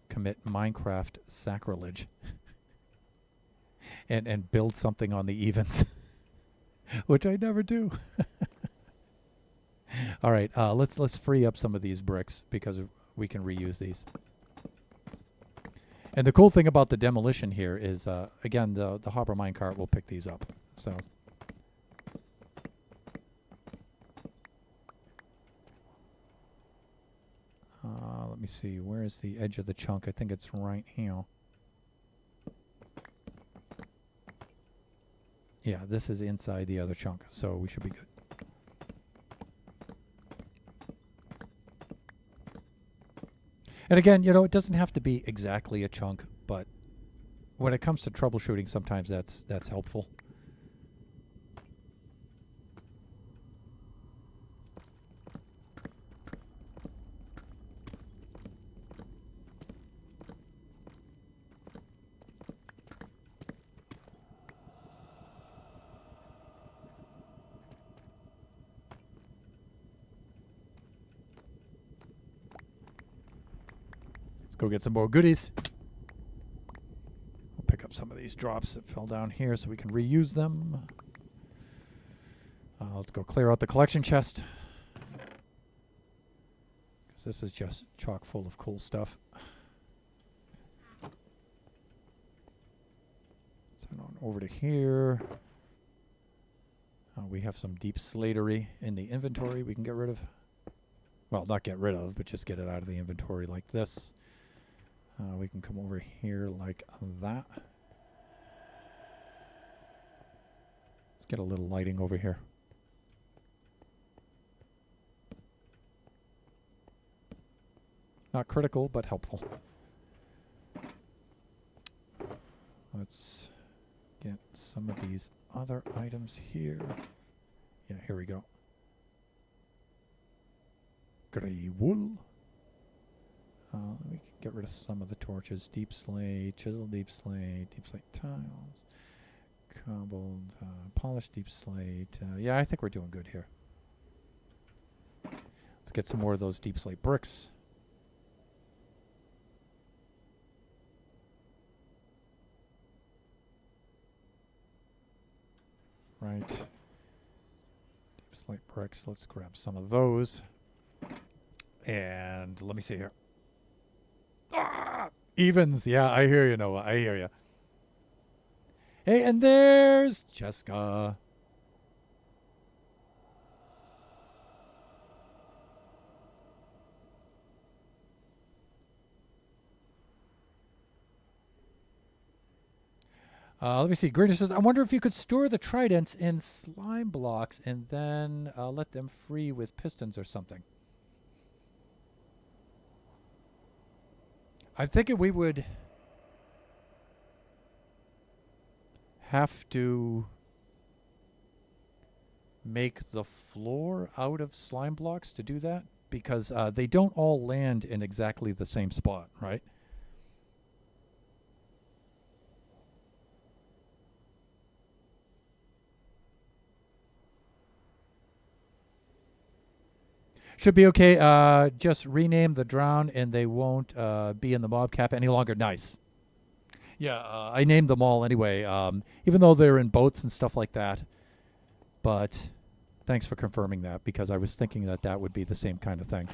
commit Minecraft sacrilege and build something on the evens, which I never do. All right, let's free up some of these bricks because we can reuse these. And the cool thing about the demolition here is, again, the hopper minecart will pick these up. So. Let me see. Where is the edge of the chunk? I think it's right here. Yeah, this is inside the other chunk, so we should be good. And again, it doesn't have to be exactly a chunk, but when it comes to troubleshooting, sometimes that's helpful. Go get some more goodies. We'll pick up some of these drops that fell down here so we can reuse them. Let's go clear out the collection chest, because this is just chock full of cool stuff. So on over to here. We have some deep slatery in the inventory we can get rid of. well, not get rid of, but just get it out of the inventory like this. We can come over here like that. Let's get a little lighting over here. Not critical, but helpful. Let's get some of these other items here. Yeah, here we go. Grey wool. We can get rid of some of the torches. Deep slate, chisel deep slate tiles, cobbled, polished deep slate. Yeah, I think we're doing good here. Let's get some more of those deep slate bricks. Right. Deep slate bricks. Let's grab some of those. And let me see here. Ah! Evens. Yeah, I hear you, Noah. I hear you. Hey, and there's Jessica. Let me see. Greener says, I wonder if you could store the tridents in slime blocks and then let them free with pistons or something. I'm thinking we would have to make the floor out of slime blocks to do that, because they don't all land in exactly the same spot, right? Should be okay. Just rename the drown and they won't be in the mob cap any longer. Nice. Yeah, I named them all anyway, even though they're in boats and stuff like that. But thanks for confirming that, because I was thinking that that would be the same kind of thing.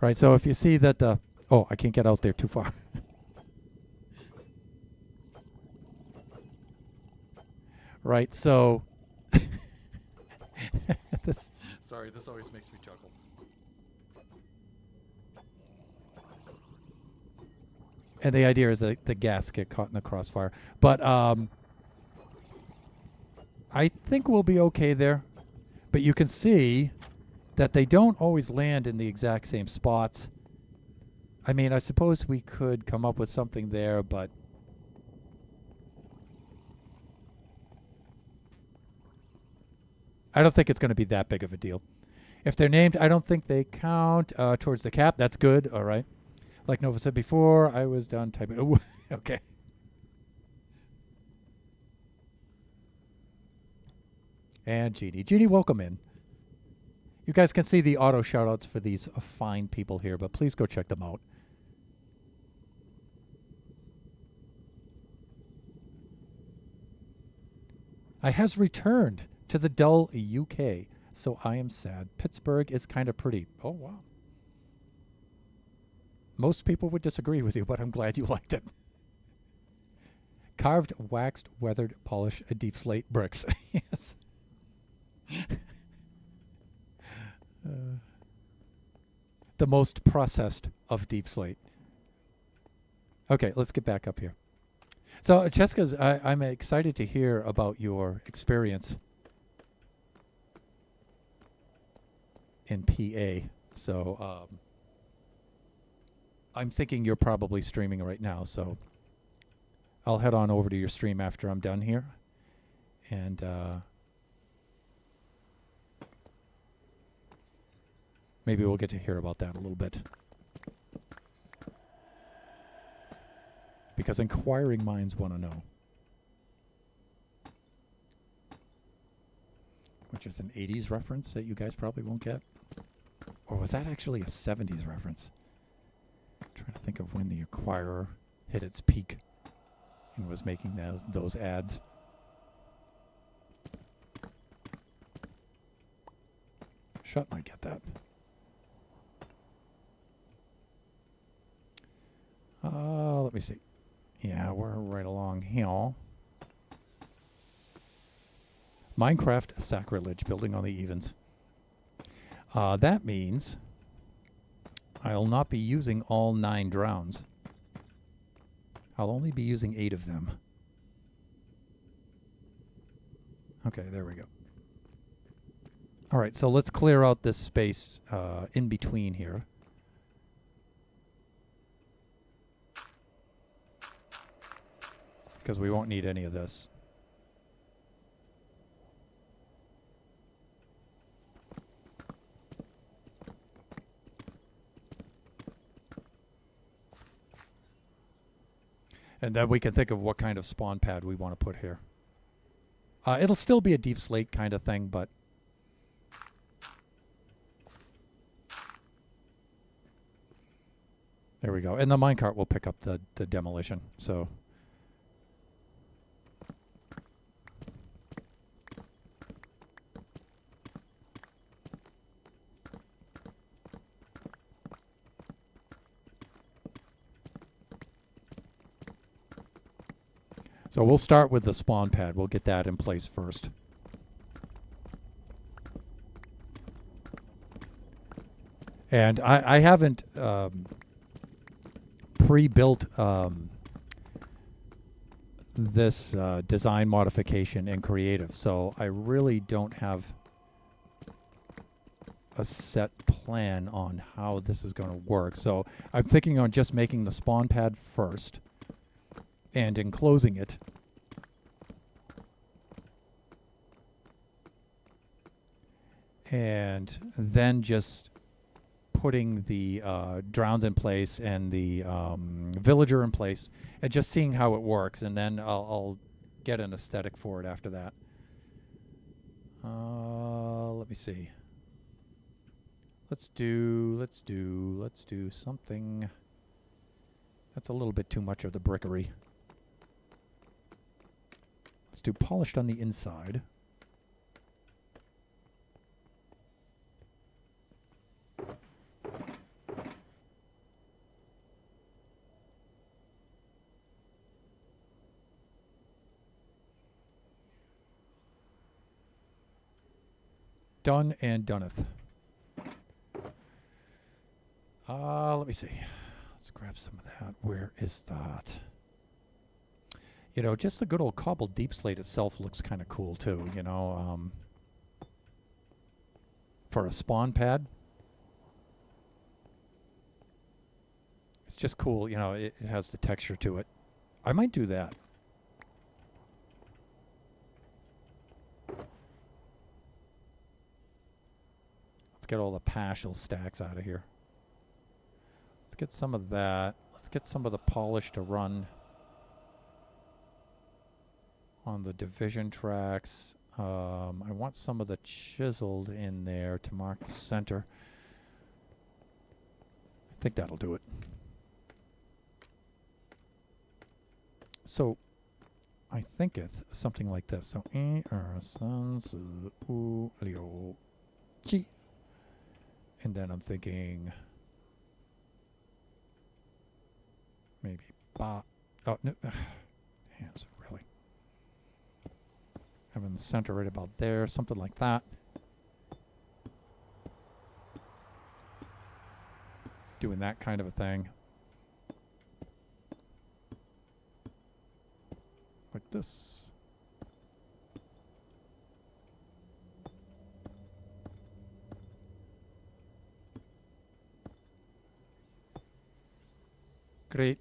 Right, so if you see that the... Oh, I can't get out there too far. Right, so... Sorry, this always makes me chuckle. And the idea is that the gas get caught in the crossfire. But I think we'll be okay there. But you can see that they don't always land in the exact same spots. I mean, I suppose we could come up with something there, but... I don't think it's going to be that big of a deal. If they're named, I don't think they count towards the cap. That's good. All right. Like Nova said before, I was done typing. Oh, okay. And Jeannie. Jeannie, welcome in. You guys can see the auto shoutouts for these fine people here, but please go check them out. I has returned to the dull UK, so I am sad. Pittsburgh is kind of pretty. Oh, wow. Most people would disagree with you, but I'm glad you liked it. Carved, waxed, weathered, polished, deep slate bricks. Yes. The most processed of deep slate. Okay, let's get back up here. So, Cheska's, I'm excited to hear about your experience in PA. So, I'm thinking you're probably streaming right now, so I'll head on over to your stream after I'm done here. And maybe we'll get to hear about that a little bit. Because inquiring minds want to know. Which is an 80s reference that you guys probably won't get. Or was that actually a 70s reference? I'm trying to think of when the Inquirer hit its peak and was making those ads. Shut might get that. Let me see. Yeah, we're right along here. Minecraft sacrilege, building on the evens. That means I'll not be using all 9 drowns. I'll only be using 8 of them. Okay, there we go. All right, so let's clear out this space in between here. Because we won't need any of this. And then we can think of what kind of spawn pad we want to put here. It'll still be a deep slate kind of thing, but there we go. And the minecart will pick up the demolition. So we'll start with the spawn pad. We'll get that in place first. And I haven't pre-built this design modification in Creative, so I really don't have a set plan on how this is going to work. So I'm thinking on just making the spawn pad first and enclosing it. And then just putting the drowns in place and the villager in place and just seeing how it works. And then I'll get an aesthetic for it after that. Let me see. Let's do something. That's a little bit too much of the brickery. Let's do polished on the inside. Done and doneth. Let me see. Let's grab some of that. Where is that? You know, just the good old cobbled deep slate itself looks kind of cool too, you know. For a spawn pad. It's just cool, you know, it has the texture to it. I might do that. Let's get all the partial stacks out of here. Let's get some of that. Let's get some of the polish to run on the division tracks. I want some of the chiseled in there to mark the center. I think that'll do it. So I think it's something like this. So and then I'm thinking maybe ba. Oh no, hands really. Having the center right about there, something like that. Doing that kind of a thing. Like this. Great.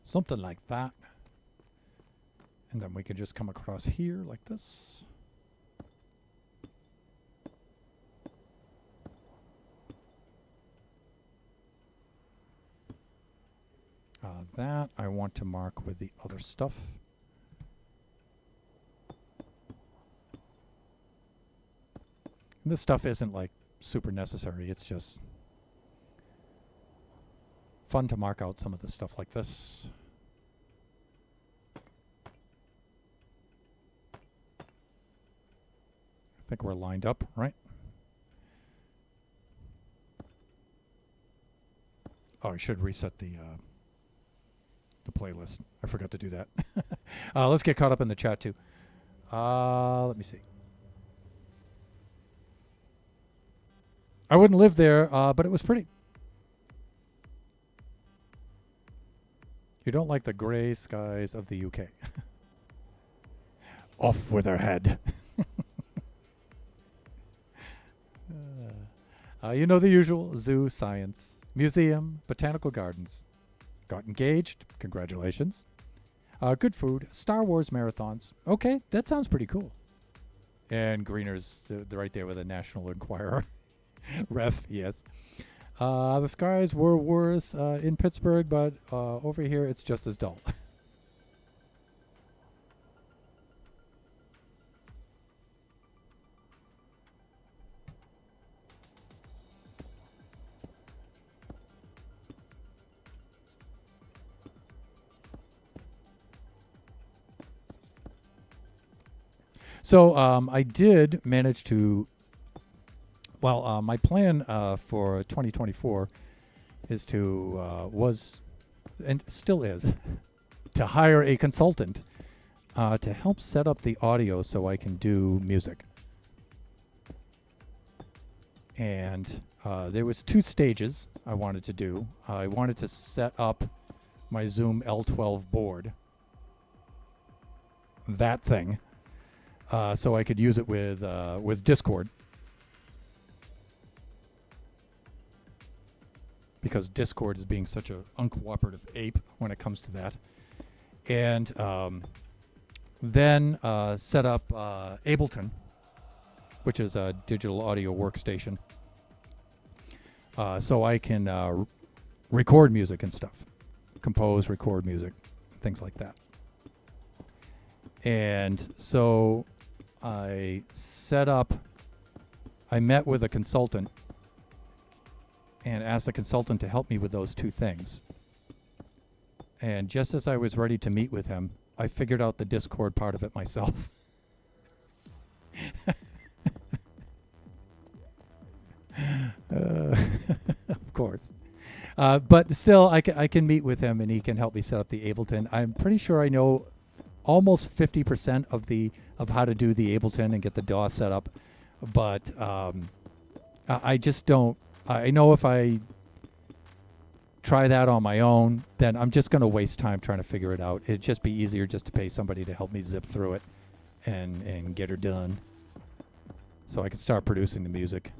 Something like that. And then we could just come across here like this. That I want to mark with the other stuff. And this stuff isn't like super necessary. It's just fun to mark out some of the stuff like this. I think we're lined up, right? Oh, I should reset the playlist. I forgot to do that. Let's get caught up in the chat too. Let me see. I wouldn't live there, but it was pretty. You don't like the gray skies of the UK. Off with her head. You know the usual: zoo, science, museum, botanical gardens. Got engaged. Congratulations. Good food. Star Wars marathons. Okay, that sounds pretty cool. And Greener's right there with a National Enquirer. Ref, yes. The skies were worse in Pittsburgh, but over here it's just as dull. So I did manage to, well, my plan for 2024 is to, was, and still is, to hire a consultant to help set up the audio so I can do music. And there was 2 stages I wanted to do. I wanted to set up my Zoom L12 board, that thing. So I could use it with Discord, because Discord is being such a uncooperative ape when it comes to that. And then set up Ableton, which is a digital audio workstation, so I can record music and stuff, compose, record music, things like that. And so I met with a consultant and asked the consultant to help me with those 2 things. And just as I was ready to meet with him, I figured out the Discord part of it myself. Of course. But still, I can meet with him and he can help me set up the Ableton. I'm pretty sure I know almost 50% of how to do the Ableton and get the DAW set up, but I just don't. I know if I try that on my own, then I'm just going to waste time trying to figure it out. It'd just be easier just to pay somebody to help me zip through it and get her done, so I can start producing the music.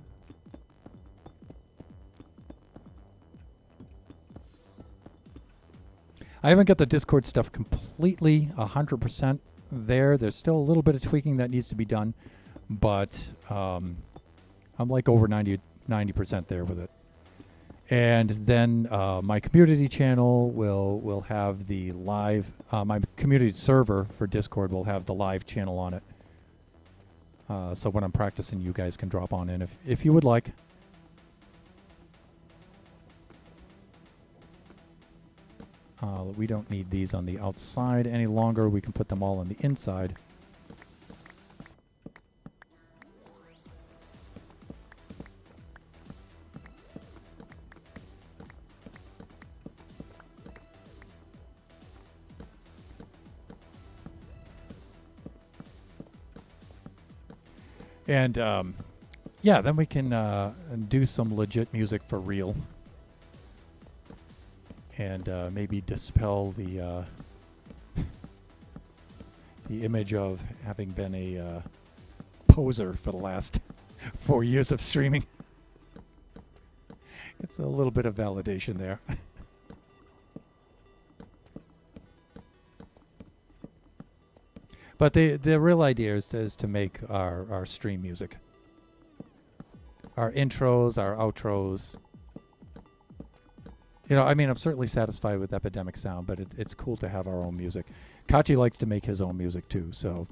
I haven't got the Discord stuff completely 100% there. There's still a little bit of tweaking that needs to be done, but I'm like over 90% there with it. And then my community channel will have the live, my community server for Discord will have the live channel on it. So when I'm practicing, you guys can drop on in if you would like. We don't need these on the outside any longer. We can put them all on the inside. And yeah, then we can do some legit music for real. And maybe dispel the image of having been a poser for the last 4 years of streaming. It's a little bit of validation there. But the real idea is to make our stream music. Our intros, our outros. You know, I mean, I'm certainly satisfied with Epidemic Sound, but it's cool to have our own music. Kachi likes to make his own music too, so.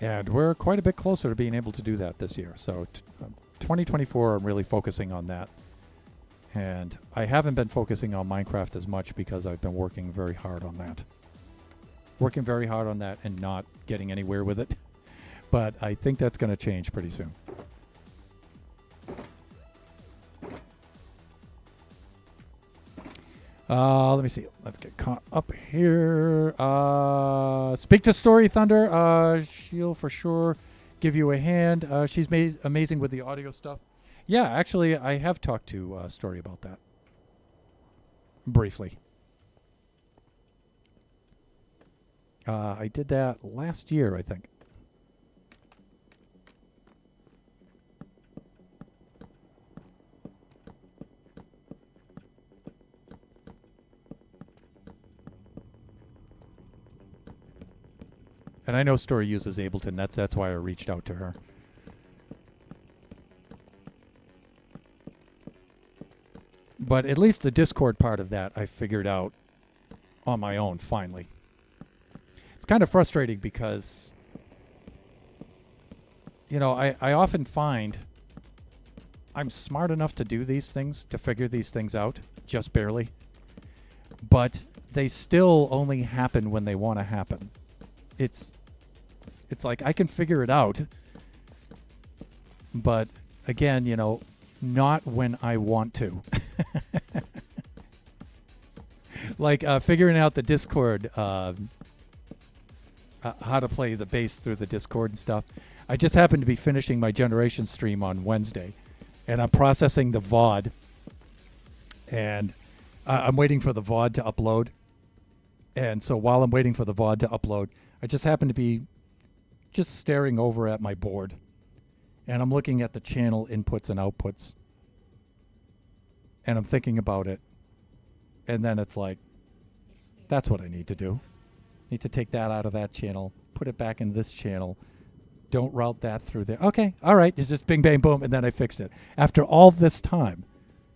And we're quite a bit closer to being able to do that this year. So 2024, I'm really focusing on that. And I haven't been focusing on Minecraft as much because I've been working very hard on that. Working very hard on that and not getting anywhere with it. But I think that's going to change pretty soon. Let me see. Let's get caught up here. Speak to Story Thunder. She'll for sure give you a hand. She's amazing with the audio stuff. Yeah, actually, I have talked to Story about that. Briefly. I did that last year, I think. And I know Story uses Ableton. That's why I reached out to her. But at least the Discord part of that I figured out on my own, finally. It's kind of frustrating because, you know, I often find I'm smart enough to do these things, to figure these things out, just barely. But they still only happen when they want to happen. It's like I can figure it out, but again, you know, not when I want to. Like figuring out the Discord, how to play the bass through the Discord and stuff. I just happened to be finishing my Generation stream on Wednesday, and I'm processing the VOD, and I'm waiting for the VOD to upload. And so while I'm waiting for the VOD to upload, I just happen to be just staring over at my board, and I'm looking at the channel inputs and outputs, and I'm thinking about it, and then it's like, that's what I need to do. I need to take that out of that channel, put it back in this channel, don't route that through there. Okay, all right, it's just bing, bang, boom, and then I fixed it. After all this time,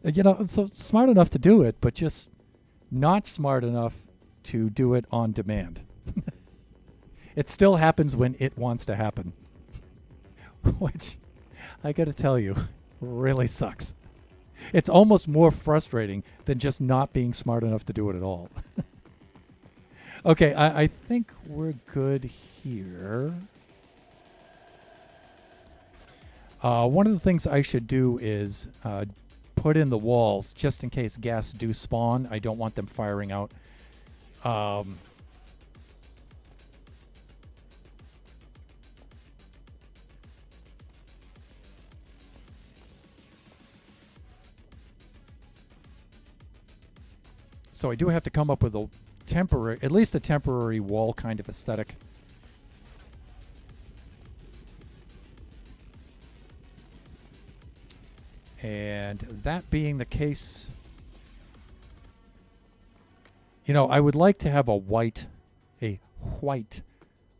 you know, so smart enough to do it, but just not smart enough to do it on demand. It still happens when it wants to happen, which I got to tell you, really sucks. It's almost more frustrating than just not being smart enough to do it at all. Okay, I think we're good here. One of the things I should do is put in the walls just in case gas do spawn. I don't want them firing out. So I do have to come up with a temporary, at least a temporary wall kind of aesthetic. And that being the case, you know, I would like to have a white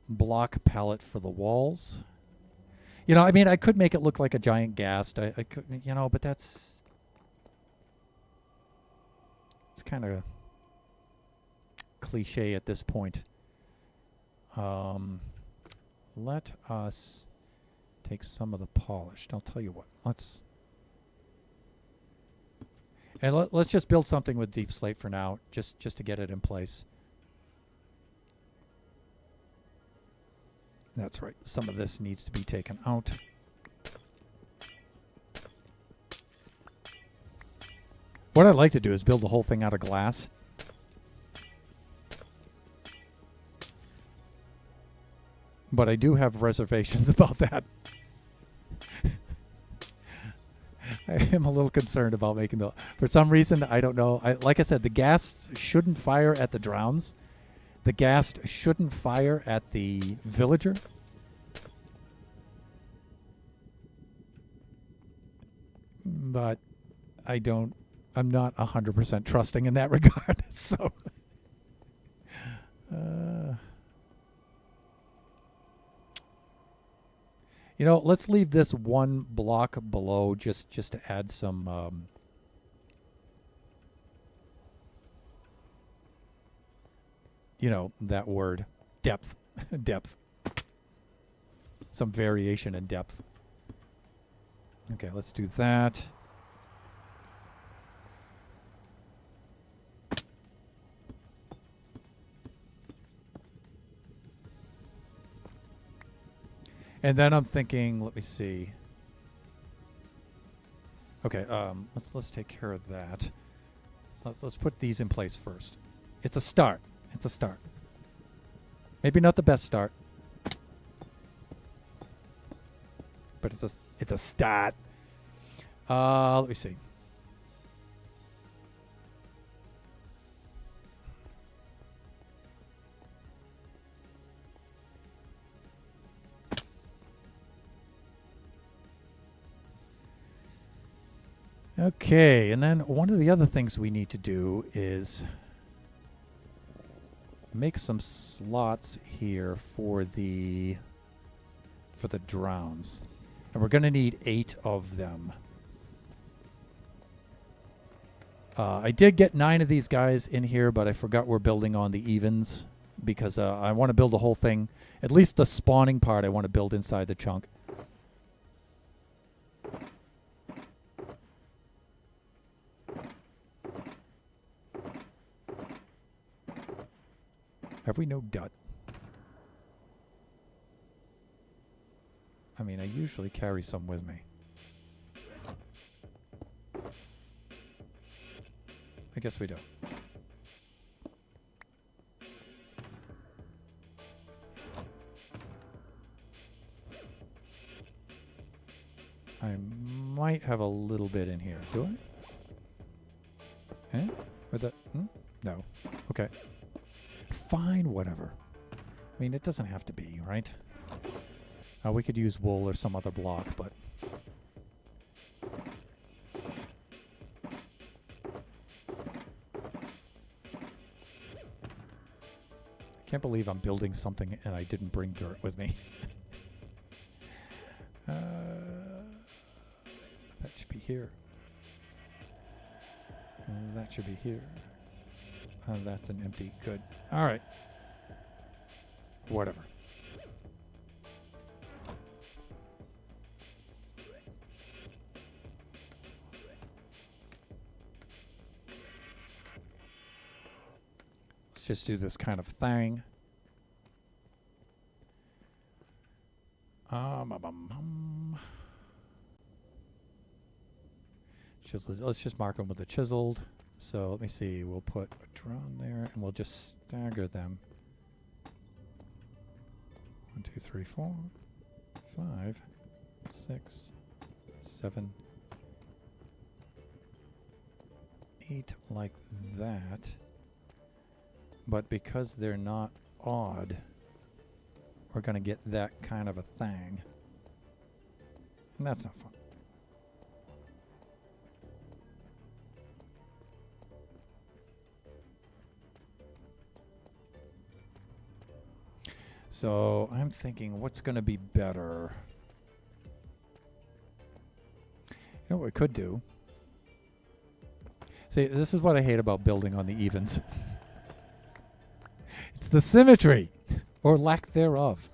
block palette for the walls. You know, I mean, I could make it look like a giant ghast. I could, you know, but it's kind of cliche at this point. Let us take some of the polished. I'll tell you what. Let's just build something with deep slate for now, just to get it in place. That's right. Some of this needs to be taken out. What I'd like to do is build the whole thing out of glass. But I do have reservations about that. I am a little concerned about making the... For some reason, I don't know. Like I said, the gas shouldn't fire at the drowns. The gas shouldn't fire at the villager. But I'm not 100% trusting in that regard. So... you know, let's leave this one block below just to add some you know, that word, depth. Depth. some variation in depth. Okay, let's do that. And then I'm thinking, let me see. Okay, let's take care of that. Let's put these in place first. It's a start. It's a start. Maybe not the best start, but it's a start. Let me see. Okay, and then one of the other things we need to do is make some slots here for the drowns. And we're going to need 8 of them. I did get 9 of these guys in here, but I forgot we're building on the evens because I want to build the whole thing. At least the spawning part I want to build inside the chunk. Have we no dut? I mean, I usually carry some with me. I guess we don't. I might have a little bit in here. Do I? Eh? With that? No. Okay. Fine, whatever. I mean, it doesn't have to be, right? We could use wool or some other block, but... I can't believe I'm building something and I didn't bring dirt with me. That should be here. That should be here. That's an empty. Good. All right. Whatever. Let's just do this kind of thing. Let's just mark them with a chiseled. So let me see, we'll put a drone there and we'll just stagger them. 1, 2, 3, 4, 5, 6, 7, 8 like that. But because they're not odd, we're going to get that kind of a thing. And that's not fun. So I'm thinking, what's going to be better? You know what we could do? See, this is what I hate about building on the evens. It's the symmetry, or lack thereof.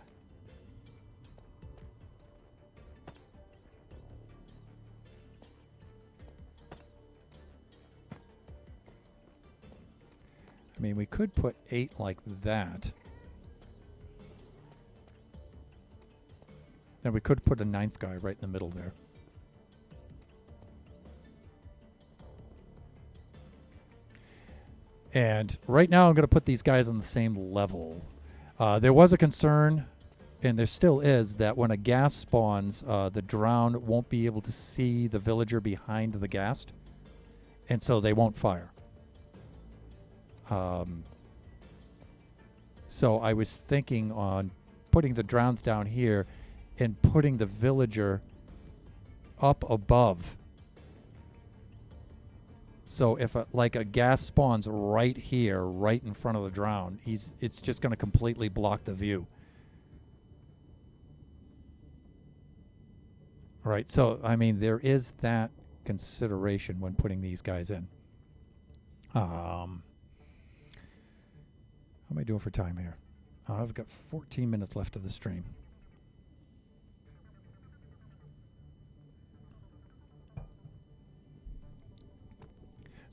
I mean, we could put 8 like that. Then we could put a 9th guy right in the middle there. And right now I'm going to put these guys on the same level. There was a concern, and there still is, that when a ghast spawns, the drown won't be able to see the villager behind the ghast, and so they won't fire. So I was thinking on putting the drowns down here and putting the villager up above. So if a ghast spawns right here, right in front of the drown, it's just going to completely block the view. Right, so I mean there is that consideration when putting these guys in. How am I doing for time here? I've got 14 minutes left of the stream.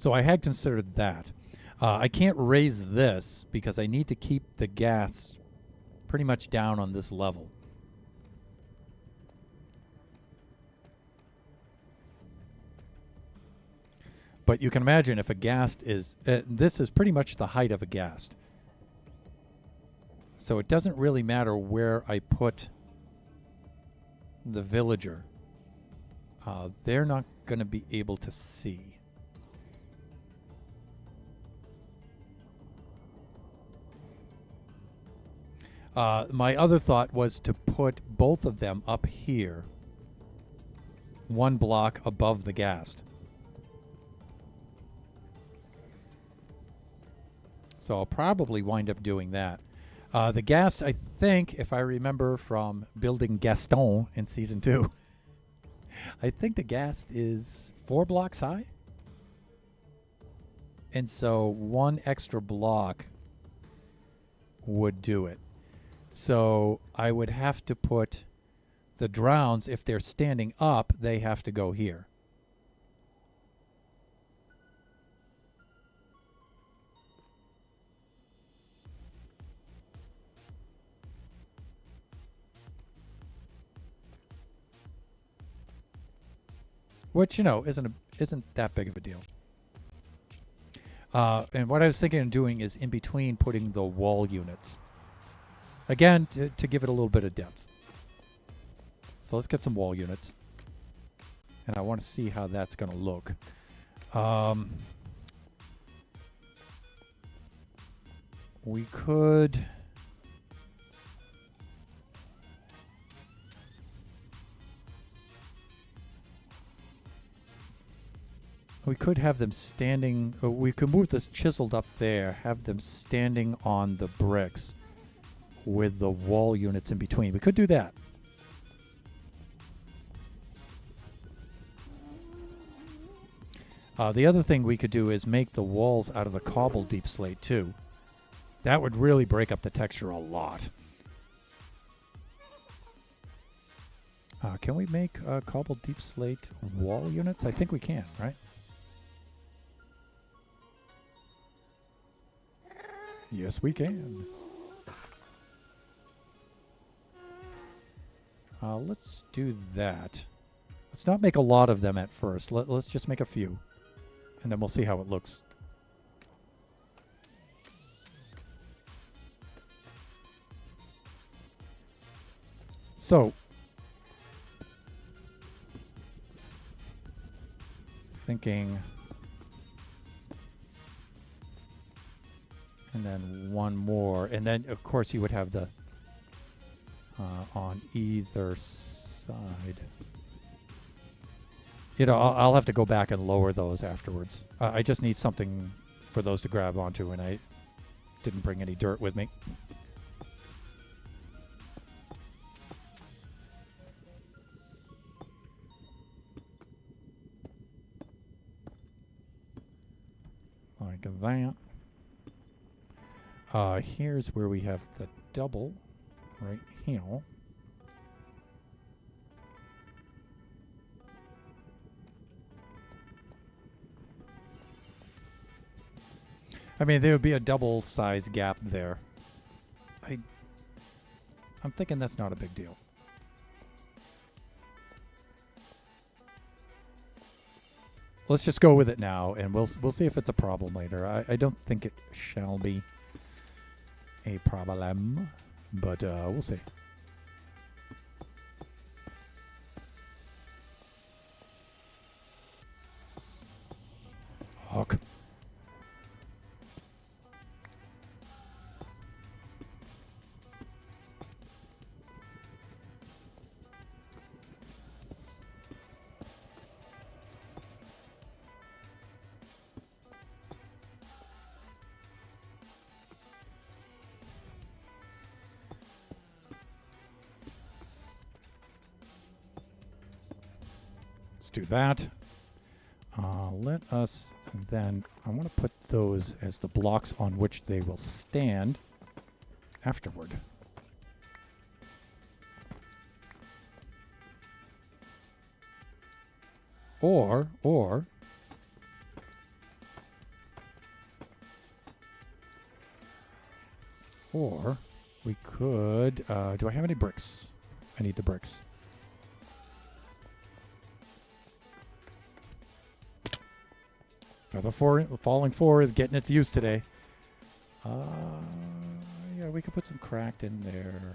So I had considered that. I can't raise this because I need to keep the gas pretty much down on this level. But you can imagine if a ghast is... this is pretty much the height of a ghast. So it doesn't really matter where I put the villager. They're not going to be able to see. My other thought was to put both of them up here, one block above the ghast. So I'll probably wind up doing that. The ghast, I think, if I remember from building Gaston in Season 2, I think the ghast is 4 blocks high. And so one extra block would do it. So I would have to put the drowns, if they're standing up, they have to go here. Which, you know, isn't that big of a deal. And what I was thinking of doing is in between putting the wall units. Again, to give it a little bit of depth. So let's get some wall units. And I want to see how that's going to look. We could... We could have them standing... we could move this chiseled up there, have them standing on the bricks with the wall units in between. We could do that. The other thing we could do is make the walls out of the cobble deep slate too. That would really break up the texture a lot. Can we make cobble deep slate wall units? I think we can, right? Yes, we can. Let's do that. Let's not make a lot of them at first. Let's just make a few. And then we'll see how it looks. So, thinking... And then one more. And then, of course, you would have the... on either side. You know, I'll have to go back and lower those afterwards. I just need something for those to grab onto, and I didn't bring any dirt with me. Like that. Here's where we have the double right here. I mean, there would be a double size gap there. I'm thinking that's not a big deal. Let's just go with it now, and we'll see if it's a problem later. I don't think it shall be a problem, but we'll see. Hook. Do that. Let us then, I want to put those as the blocks on which they will stand afterward. Or Or we could... do I have any bricks? I need the bricks. Feather Falling 4 is getting its use today. Yeah, we could put some cracked in there.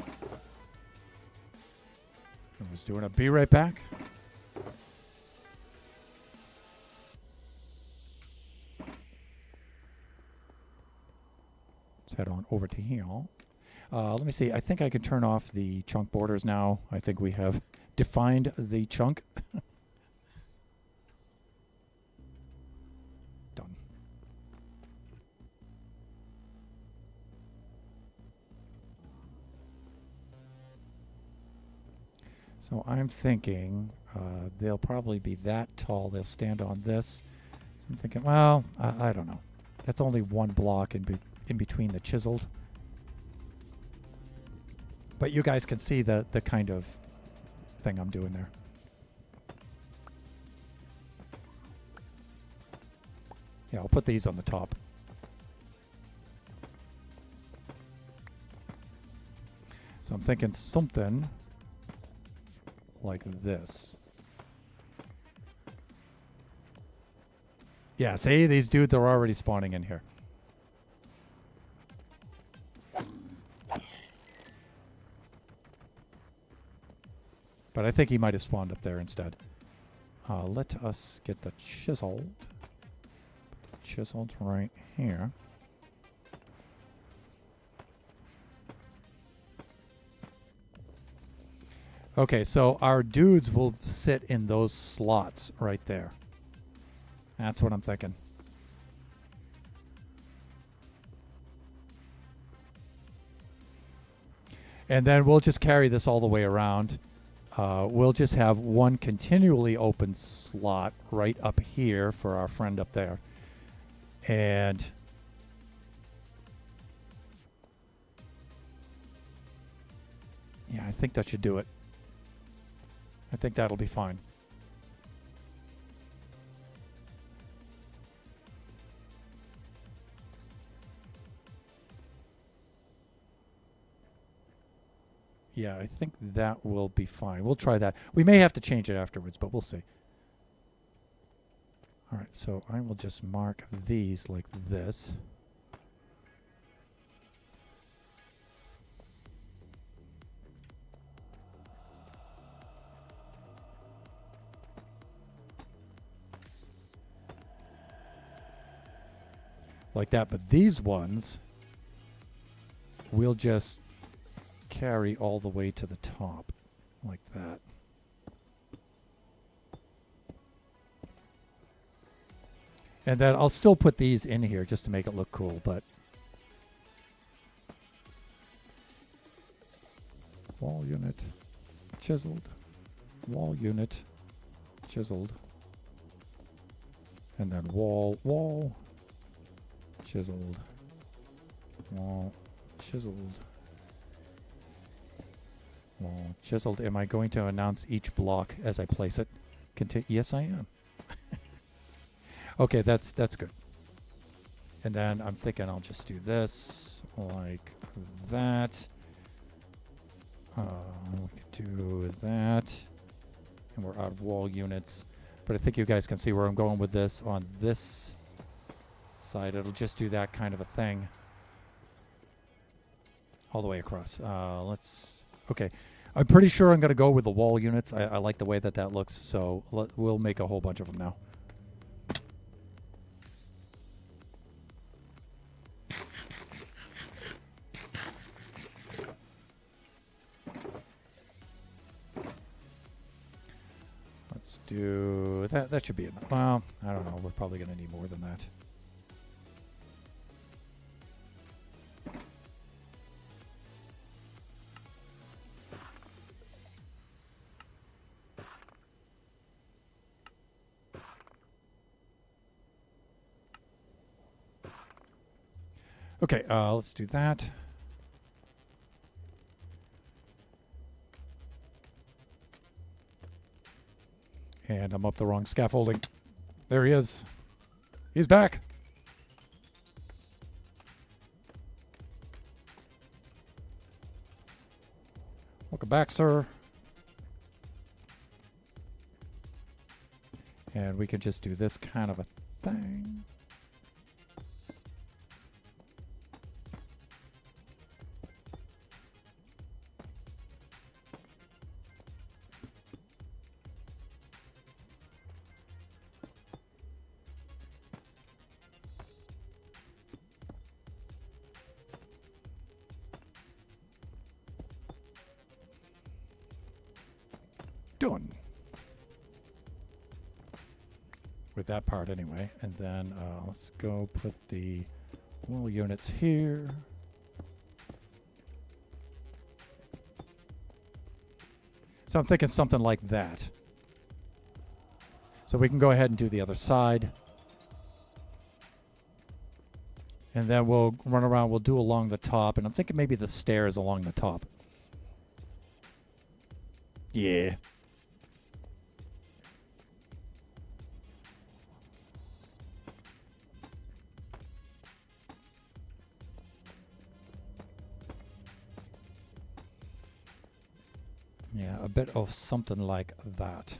I was doing a be right back. Let's head on over to here. Let me see. I think I can turn off the chunk borders now. I think we have defined the chunk. Done. So I'm thinking they'll probably be that tall. They'll stand on this. So I'm thinking, well, I don't know. That's only one block in between the chiseled. But you guys can see the kind of thing I'm doing there. Yeah, I'll put these on the top. So I'm thinking something like this. Yeah, see, these dudes are already spawning in here. But I think he might have spawned up there instead. Let us get the chiseled. Chiseled right here. Okay, so our dudes will sit in those slots right there. That's what I'm thinking. And then we'll just carry this all the way around. We'll just have one continually open slot right up here for our friend up there. And yeah, I think that should do it. I think that'll be fine. Yeah, I think that will be fine. We'll try that. We may have to change it afterwards, but we'll see. All right, so I will just mark these like this. Like that, but these ones we'll just carry all the way to the top like that. And then I'll still put these in here just to make it look cool, but wall unit, chiseled, wall unit, chiseled, and then wall, chiseled, wall, chiseled, wall, chiseled. Am I going to announce each block as I place it? Yes, I am. Okay, that's good. And then I'm thinking I'll just do this like that. We could do that. And we're out of wall units. But I think you guys can see where I'm going with this. On this side, it'll just do that kind of a thing. All the way across. Okay. I'm pretty sure I'm going to go with the wall units. I like the way that looks. So we'll make a whole bunch of them now. Let's do that. That should be enough. Well, I don't know. We're probably going to need more than that. Okay, let's do that. And I'm up the wrong scaffolding. There he is. He's back. Welcome back, sir. And we could just do this kind of a thing. Done. With that part anyway. And then let's go put the wall units here. So I'm thinking something like that. So we can go ahead and do the other side. And then we'll run around, we'll do along the top. And I'm thinking maybe the stairs along the top. Yeah. Yeah, a bit of something like that.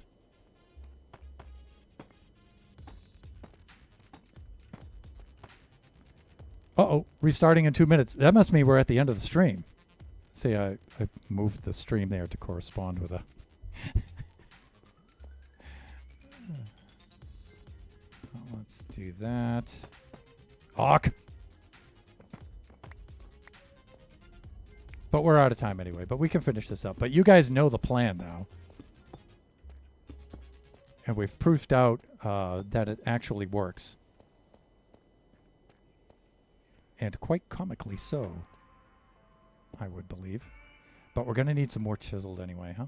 Uh-oh, restarting in 2 minutes. That must mean we're at the end of the stream. See, I moved the stream there to correspond with a... Let's do that. Awk! But we're out of time anyway, but we can finish this up. But you guys know the plan now. And we've proofed out that it actually works. And quite comically so, I would believe. But we're going to need some more chiseled anyway, huh?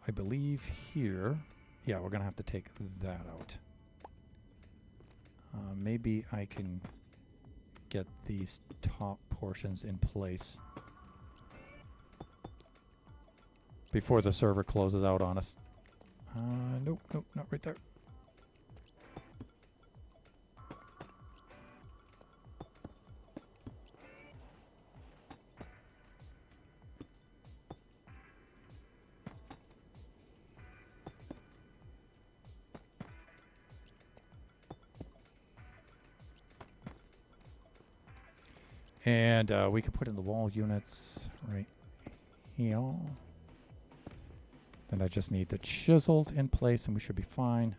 I believe here... Yeah, we're going to have to take that out. Maybe I can get these top portions in place before the server closes out on us. Nope, not right there. And we can put in the wall units right here. Then I just need the chiseled in place and we should be fine.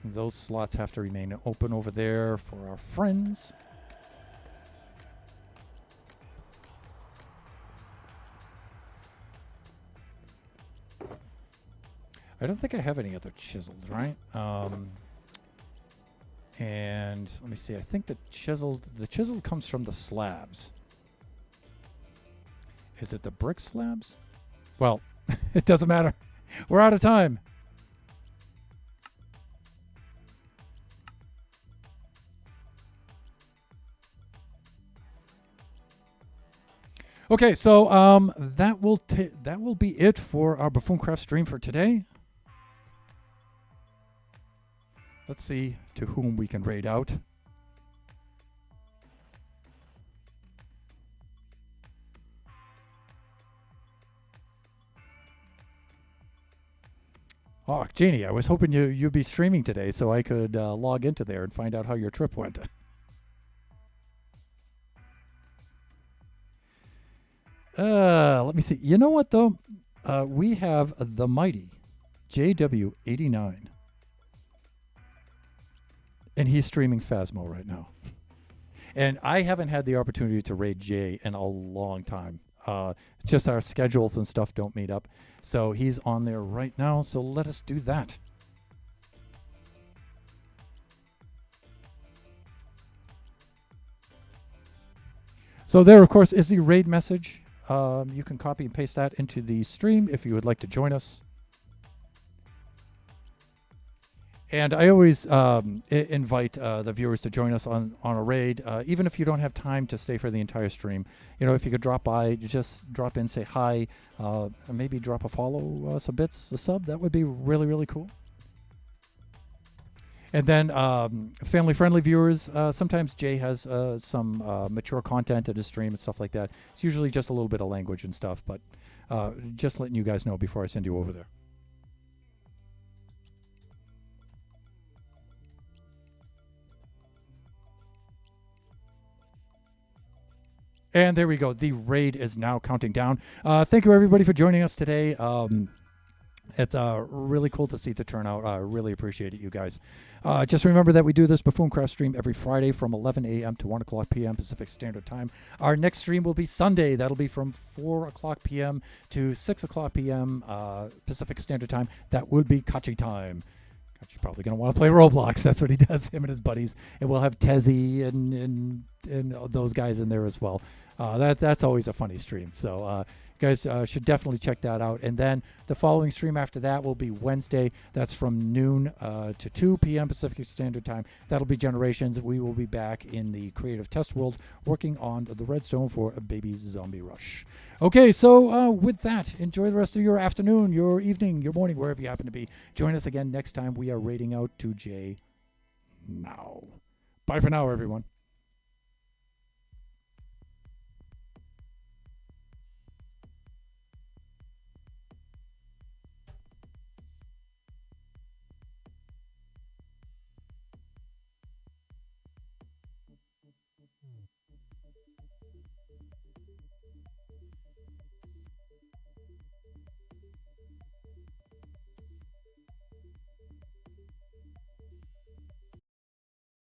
Those slots have to remain open over there for our friends. I don't think I have any other chiseled, right? And let me see. I think the chiseled comes from the slabs. Is it the brick slabs? Well, it doesn't matter. We're out of time. Okay, so that will be it for our Buffooncraft stream for today. Let's see to whom we can raid out. Oh, Jeannie, I was hoping you'd be streaming today so I could log into there and find out how your trip went. Let me see. You know what, though? We have the mighty JW89. And he's streaming Phasmo right now. And I haven't had the opportunity to raid Jay in a long time. It's just our schedules and stuff don't meet up. So he's on there right now, so let us do that. So there, of course, is the raid message. You can copy and paste that into the stream if you would like to join us. And I always invite the viewers to join us on a raid, even if you don't have time to stay for the entire stream. You know, if you could drop by, just drop in, say hi, maybe drop a follow, some bits, a sub. That would be really, really cool. And then family-friendly viewers, sometimes Jay has some mature content at his stream and stuff like that. It's usually just a little bit of language and stuff, but just letting you guys know before I send you over there. And there we go. The raid is now counting down. Thank you, everybody, for joining us today. It's really cool to see the turnout. I really appreciate it, you guys. Just remember that we do this Buffooncraft stream every Friday from 11 a.m. to 1 o'clock p.m. Pacific Standard Time. Our next stream will be Sunday. That'll be from 4 o'clock p.m. to 6 o'clock p.m. Pacific Standard Time. That will be Kachi time. Kachi's probably going to want to play Roblox. That's what he does, him and his buddies. And we'll have Tezzy and those guys in there as well. That's always a funny stream. So you guys should definitely check that out. And then the following stream after that will be Wednesday. That's from noon to 2 p.m. Pacific Standard Time. That'll be Generations. We will be back in the creative test world working on the Redstone for a baby zombie rush. Okay, so with that, enjoy the rest of your afternoon, your evening, your morning, wherever you happen to be. Join us again next time. We are raiding out to Jay now. Bye for now, everyone.